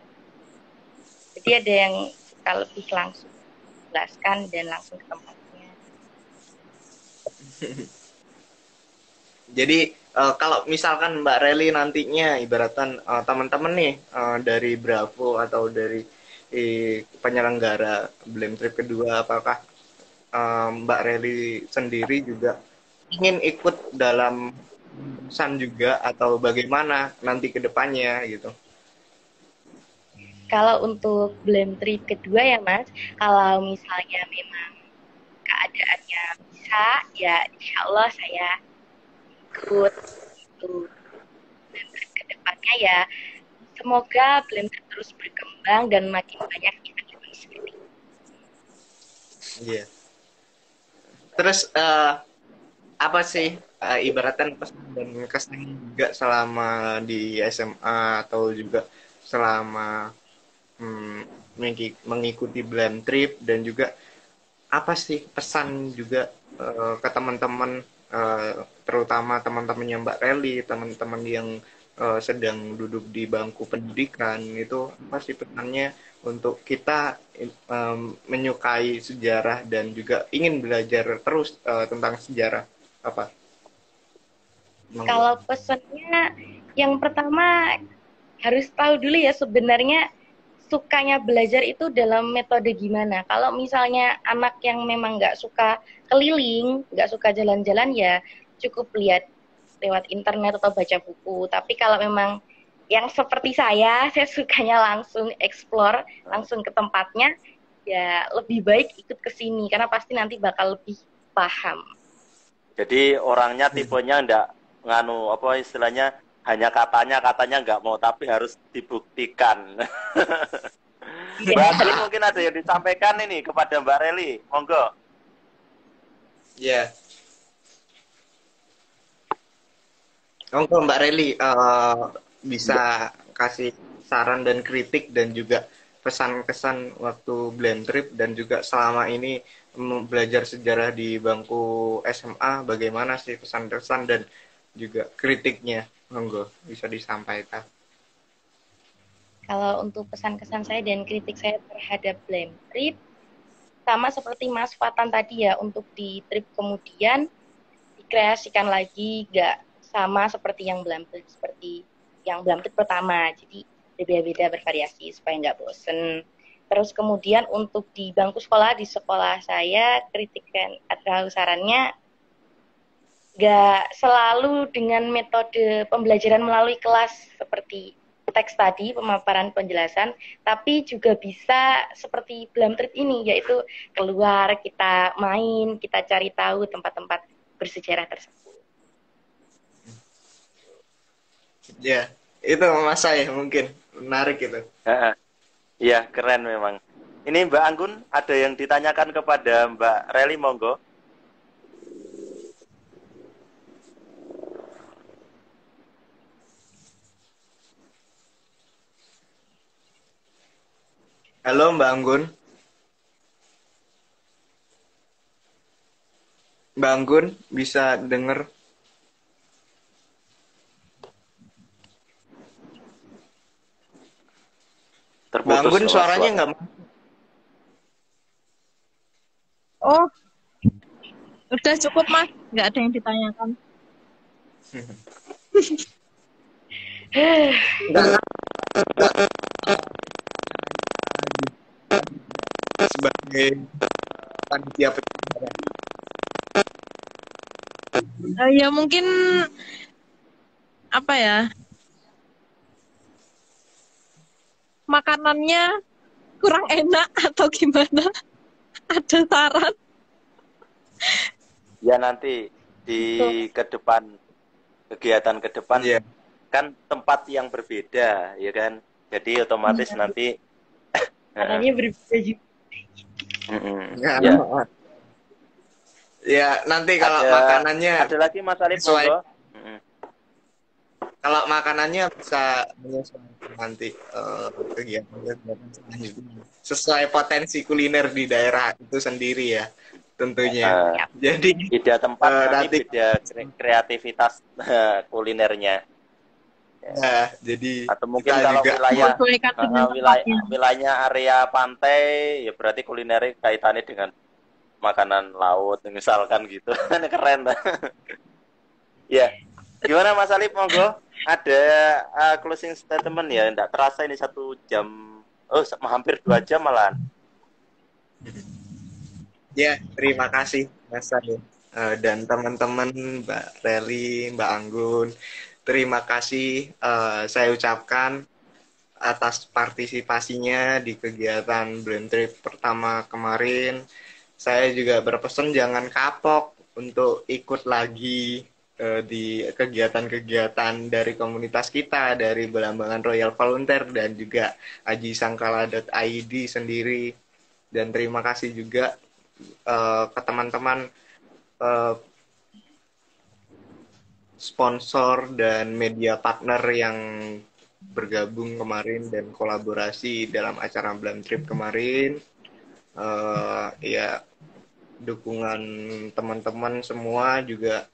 Jadi ada yang suka lebih langsung jelaskan dan langsung ke tempatnya. Jadi kalau misalkan Mbak Reli nantinya ibaratan teman-teman nih dari Bravo atau dari penyelenggara Blam Trip kedua, apakah Mbak Reli sendiri juga ingin ikut dalam pesan juga atau bagaimana nanti ke depannya gitu? Kalau untuk Blam Trip kedua ya Mas, kalau misalnya memang keadaannya bisa, ya insya Allah saya ikut itu. Blam Trip ke depannya ya, semoga Blam Trip terus berkembang dan makin banyak event-event seperti ini. Iya. Terus apa sih ibaratkan pesan dan kesan juga selama di SMA atau juga selama mengikuti Blam Trip, dan juga apa sih pesan juga ke teman-teman terutama teman-temannya Mbak Reli, teman-teman yang sedang duduk di bangku pendidikan, itu apa sih pesannya untuk kita menyukai sejarah dan juga ingin belajar terus tentang sejarah apa? Kalau pesannya yang pertama harus tahu dulu ya sebenarnya sukanya belajar itu dalam metode gimana. Kalau misalnya anak yang memang nggak suka keliling, nggak suka jalan-jalan ya cukup lihat lewat internet atau baca buku. Tapi kalau memang yang seperti saya sukanya langsung explore, langsung ke tempatnya, ya lebih baik ikut ke sini karena pasti nanti bakal lebih paham. Jadi orangnya tipenya ndak nganu apa istilahnya hanya katanya nggak mau tapi harus dibuktikan. Mbak Anggun mungkin ada yang disampaikan ini kepada Mbak Reli, monggo. Ya, monggo Mbak Reli bisa kasih saran dan kritik dan juga pesan-kesan waktu blend trip dan juga selama ini belajar sejarah di bangku SMA, bagaimana sih pesan-pesan dan juga kritiknya, monggo bisa disampaikan. Kalau untuk pesan-kesan saya dan kritik saya terhadap blend trip, sama seperti Mas Fatan tadi ya, untuk di trip kemudian dikreasikan lagi, nggak sama seperti yang blend trip pertama. Jadi beda-beda bervariasi supaya nggak bosen. Terus kemudian untuk di bangku sekolah, di sekolah saya, kritikan atau sarannya nggak selalu dengan metode pembelajaran melalui kelas seperti teks tadi, pemaparan penjelasan, tapi juga bisa seperti Blam Trip ini, yaitu keluar, kita main, kita cari tahu tempat-tempat bersejarah tersebut. Ya, itu Mas saya mungkin menarik itu. Iya, keren memang. Ini Mbak Anggun ada yang ditanyakan kepada Mbak Reli, monggo. Halo Mbak Anggun. Mbak Anggun bisa dengar? Mbak Anggun suaranya nggak? Oh, udah cukup Mas, nggak ada yang ditanyakan. Sebagai panitia penyelenggara. Ya mungkin apa ya? Makanannya kurang enak atau gimana? Ada saran? Ya nanti di kegiatan ke depan Yeah. Kan tempat yang berbeda, ya kan? Jadi otomatis nanti makanannya berbeda juga. Ya. Ya, nanti kalau makanannya ada lagi Mas Alif, monggo. Kalau makanannya bisa menyesuaikan nanti kegiatan selanjutnya sesuai potensi kuliner di daerah itu sendiri ya, tentunya. Jadi beda tempat nanti beda kreativitas kulinernya. Ya, jadi atau mungkin kalau juga wilayahnya area pantai, ya berarti kulinernya kaitannya dengan makanan laut, misalkan gitu. Keren. Ya, gimana Mas Alif, monggo? Ada closing statement ya? Nggak terasa ini 1 jam, hampir 2 jam malahan. Ya, terima kasih Mas Alif dan teman-teman, Mbak Reli, Mbak Anggun. Terima kasih saya ucapkan atas partisipasinya di kegiatan Blend Trip pertama kemarin. Saya juga berpesan jangan kapok untuk ikut lagi di kegiatan-kegiatan dari komunitas kita, dari Belambangan Royal Volunteer dan juga ajisangkala.id sendiri. Dan terima kasih juga ke teman-teman sponsor dan media partner yang bergabung kemarin dan kolaborasi dalam acara Blam Trip kemarin. Ya, dukungan teman-teman semua juga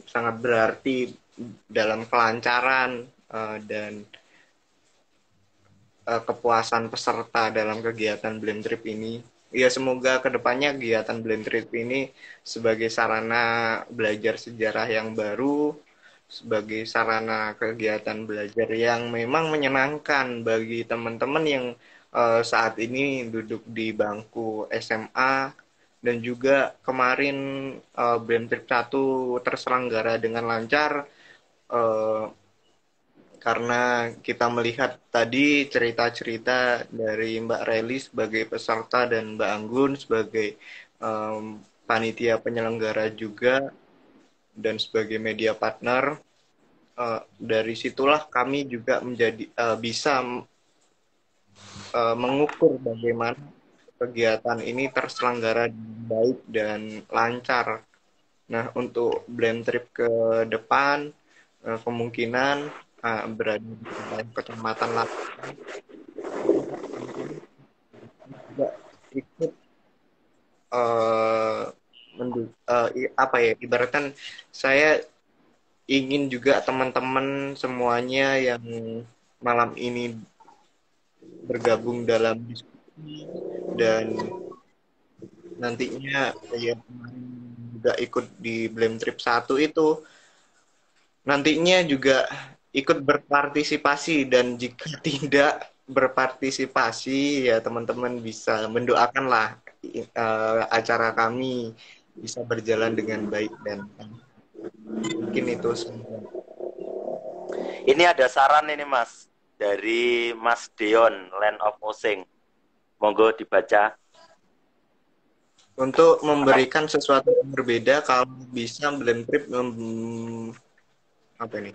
sangat berarti dalam kelancaran dan kepuasan peserta dalam kegiatan Blend Trip ini. Ya, semoga kedepannya kegiatan Blend Trip ini sebagai sarana belajar sejarah yang baru, sebagai sarana kegiatan belajar yang memang menyenangkan bagi teman-teman yang saat ini duduk di bangku SMA, dan juga kemarin Blend Trip 1 terselenggara dengan lancar. karena kita melihat tadi cerita-cerita dari Mbak Reli sebagai peserta dan Mbak Anggun sebagai panitia penyelenggara juga dan sebagai media partner. Dari situlah kami juga menjadi bisa mengukur bagaimana kegiatan ini terselenggara dengan baik dan lancar. Nah, untuk blend trip ke depan, kemungkinan berada di kecamatan lain juga ikut apa ya, ibaratkan saya ingin juga teman-teman semuanya yang malam ini bergabung dalam diskusi dan nantinya ya kemarin juga ikut di Blame Trip 1 itu nantinya juga ikut berpartisipasi, dan jika tidak berpartisipasi ya teman-teman bisa mendoakanlah acara kami bisa berjalan dengan baik, dan mungkin itu semua. Ini ada saran ini Mas dari Mas Deon Land of Osing. Monggo dibaca. Untuk memberikan sesuatu yang berbeda, kalau bisa Blend Trip apa ini?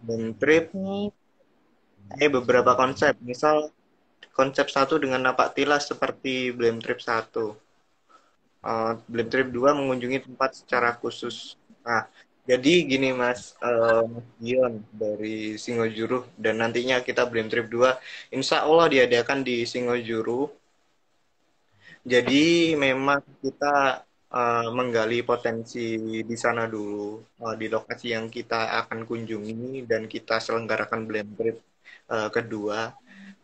Blend Trip beberapa konsep. Misal konsep 1 dengan napak tilas seperti Blend Trip 1. Blend Trip 2 mengunjungi tempat secara khusus. Nah, jadi gini Mas Dion dari Singojuru, dan nantinya kita Blend Trip 2 insya Allah diadakan di Singojuru. Jadi memang kita menggali potensi di sana dulu, di lokasi yang kita akan kunjungi dan kita selenggarakan blend trip kedua.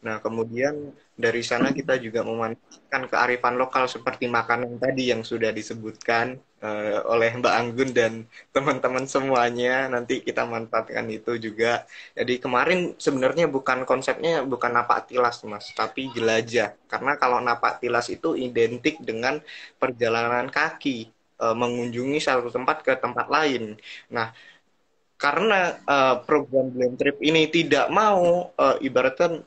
Nah, kemudian dari sana kita juga memanfaatkan kearifan lokal seperti makanan tadi yang sudah disebutkan oleh Mbak Anggun dan teman-teman semuanya. Nanti kita manfaatkan itu juga. Jadi kemarin sebenarnya konsepnya bukan napak tilas Mas, tapi jelajah. Karena kalau napak tilas itu identik dengan perjalanan kaki, mengunjungi satu tempat ke tempat lain. Nah, karena program Blend Trip ini tidak mau ibaratkan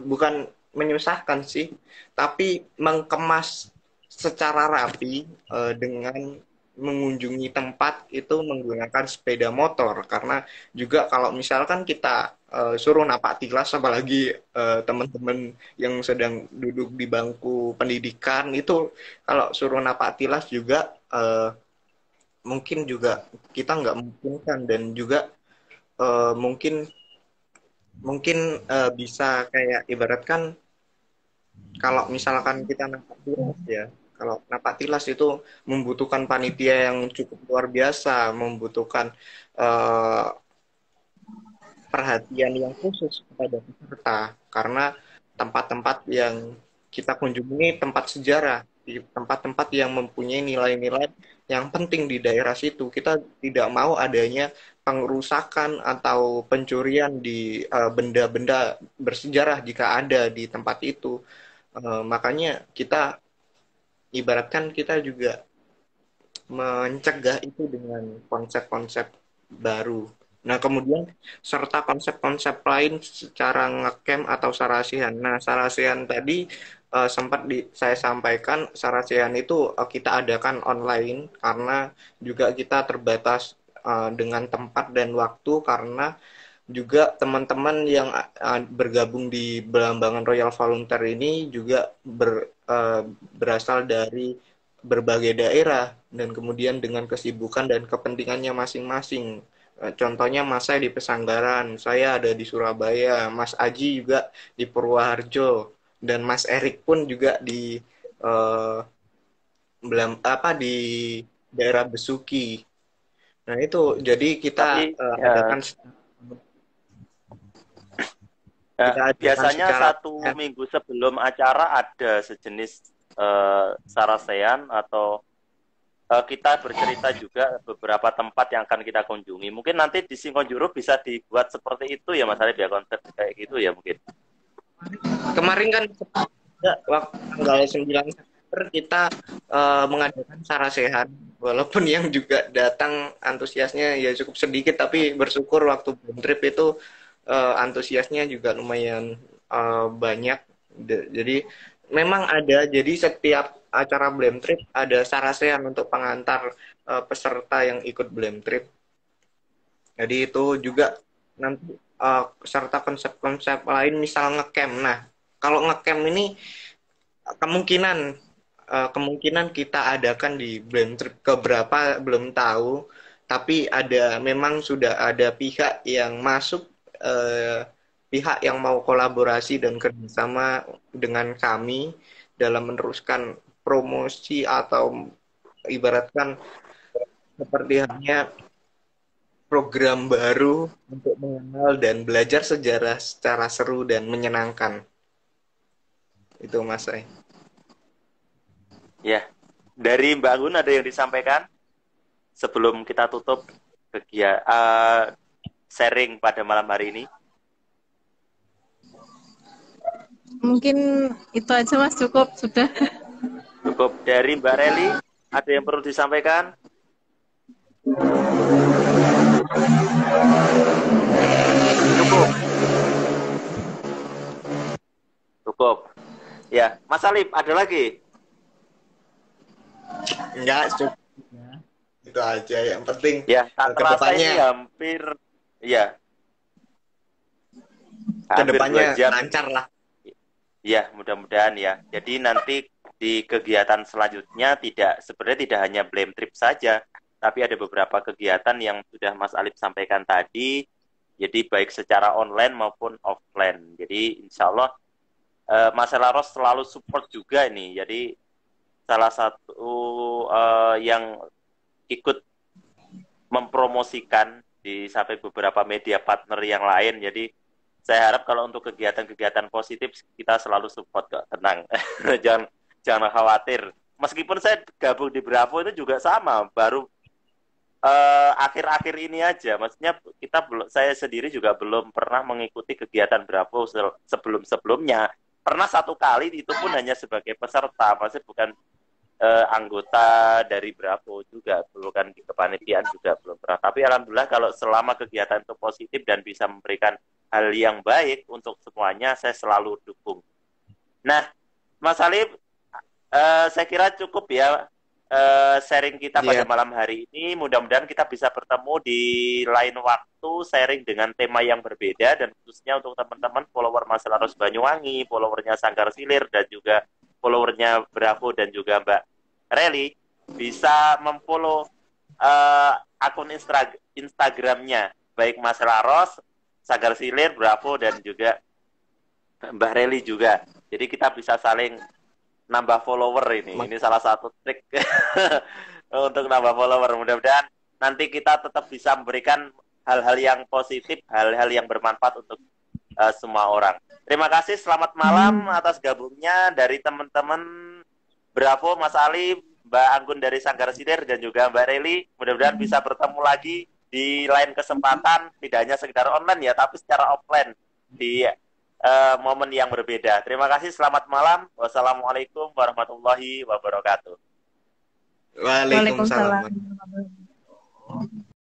bukan menyusahkan sih, tapi mengemas secara rapi dengan mengunjungi tempat itu menggunakan sepeda motor. Karena juga kalau misalkan kita suruh napak tilas, apalagi teman-teman yang sedang duduk di bangku pendidikan itu kalau suruh napak tilas juga mungkin juga kita nggak memungkinkan, dan juga mungkin bisa kayak ibaratkan kalau misalkan kita napak tilas ya, kalau napak tilas itu membutuhkan panitia yang cukup luar biasa, membutuhkan perhatian yang khusus kepada peserta, karena tempat-tempat yang kita kunjungi tempat sejarah, di tempat-tempat yang mempunyai nilai-nilai yang penting di daerah situ. Kita tidak mau adanya pengerusakan atau pencurian di benda-benda bersejarah jika ada di tempat itu. Makanya kita ibaratkan kita juga mencegah itu dengan konsep-konsep baru. Nah, kemudian serta konsep-konsep lain secara ngecamp atau sarasian. Nah, sarasian tadi sempat saya sampaikan, sarasian itu kita adakan online karena juga kita terbatas dengan tempat dan waktu, karena juga teman-teman yang bergabung di Belambangan Royal Volunteer ini juga berasal dari berbagai daerah, dan kemudian dengan kesibukan dan kepentingannya masing-masing. Contohnya Mas saya di Pesanggaran, saya ada di Surabaya, Mas Aji juga di Purwoharjo, dan Mas Erik pun juga di di daerah Besuki. Nah itu jadi kita adakan biasanya satu minggu sebelum acara ada sejenis sarasean atau kita bercerita juga beberapa tempat yang akan kita kunjungi. Mungkin nanti di Singojuru bisa dibuat seperti itu ya Mas Arif ya, konsep kayak gitu ya mungkin. Kemarin kan waktu tanggal 9 September kita mengadakan sarasehan walaupun yang juga datang antusiasnya ya cukup sedikit, tapi bersyukur waktu Blend Trip itu antusiasnya juga lumayan banyak. Jadi memang ada, jadi setiap acara Blend Trip ada sarasean untuk pengantar peserta yang ikut Blend Trip. Jadi itu juga nanti serta konsep-konsep lain, misal ngecamp. Nah, kalau ngecamp ini kemungkinan kita adakan di Blend Trip keberapa belum tahu, tapi memang sudah ada pihak yang masuk, pihak yang mau kolaborasi dan kerjasama dengan kami dalam meneruskan promosi atau ibaratkan seperti halnya program baru untuk mengenal dan belajar sejarah secara seru dan menyenangkan. Itu Mas Ay. Ya, dari Mbak Anggun ada yang disampaikan sebelum kita tutup kegiatan sharing pada malam hari ini? Mungkin itu aja Mas, cukup sudah. Cukup. Dari Mbak Reli, ada yang perlu disampaikan? Cukup. Cukup. Ya, Mas Alif, ada lagi? Enggak, cukup. Itu aja yang penting. Ya, tak terasa kedepannya, ini hampir, ya. Kedepannya lancar lah. Ya, mudah-mudahan ya. Jadi nanti di kegiatan selanjutnya sebenarnya tidak hanya Blend Trip saja, tapi ada beberapa kegiatan yang sudah Mas Alif sampaikan tadi. Jadi baik secara online maupun offline. Jadi insya Allah Mas Elaros selalu support juga ini. Jadi salah satu yang ikut mempromosikan di sampai beberapa media partner yang lain. Jadi saya harap kalau untuk kegiatan-kegiatan positif kita selalu support kok, tenang. jangan khawatir. Meskipun saya gabung di Bravo itu juga sama, baru akhir-akhir ini aja. Maksudnya saya sendiri juga belum pernah mengikuti kegiatan Bravo sebelum-sebelumnya. Pernah satu kali, itu pun hanya sebagai peserta, maksudnya bukan anggota dari Bravo juga, bukan di kepanitiaan juga belum pernah. Tapi alhamdulillah kalau selama kegiatan itu positif dan bisa memberikan hal yang baik untuk semuanya, saya selalu dukung. Nah, Mas Alif, saya kira cukup ya sharing kita pada malam hari ini. Mudah-mudahan kita bisa bertemu di lain waktu, sharing dengan tema yang berbeda, dan khususnya untuk teman-teman follower Mas Elaros Banyuwangi, followernya Sanggar Silir, dan juga followernya Bravo dan juga Mbak Reli, bisa memfollow akun Instagramnya, baik Mas Elaros, Sanggar Silir, Bravo, dan juga Mbak Reli juga. Jadi kita bisa saling nambah follower ini. Ini salah satu trik untuk nambah follower. Mudah-mudahan nanti kita tetap bisa memberikan hal-hal yang positif, hal-hal yang bermanfaat untuk semua orang. Terima kasih, selamat malam atas gabungnya dari teman-teman Bravo, Mas Ali, Mbak Anggun dari Sanggar Silir, dan juga Mbak Reli. Mudah-mudahan bisa bertemu lagi di lain kesempatan, tidak hanya sekedar online ya, tapi secara offline di momen yang berbeda. Terima kasih, selamat malam. Wassalamualaikum warahmatullahi wabarakatuh. Waalaikumsalam.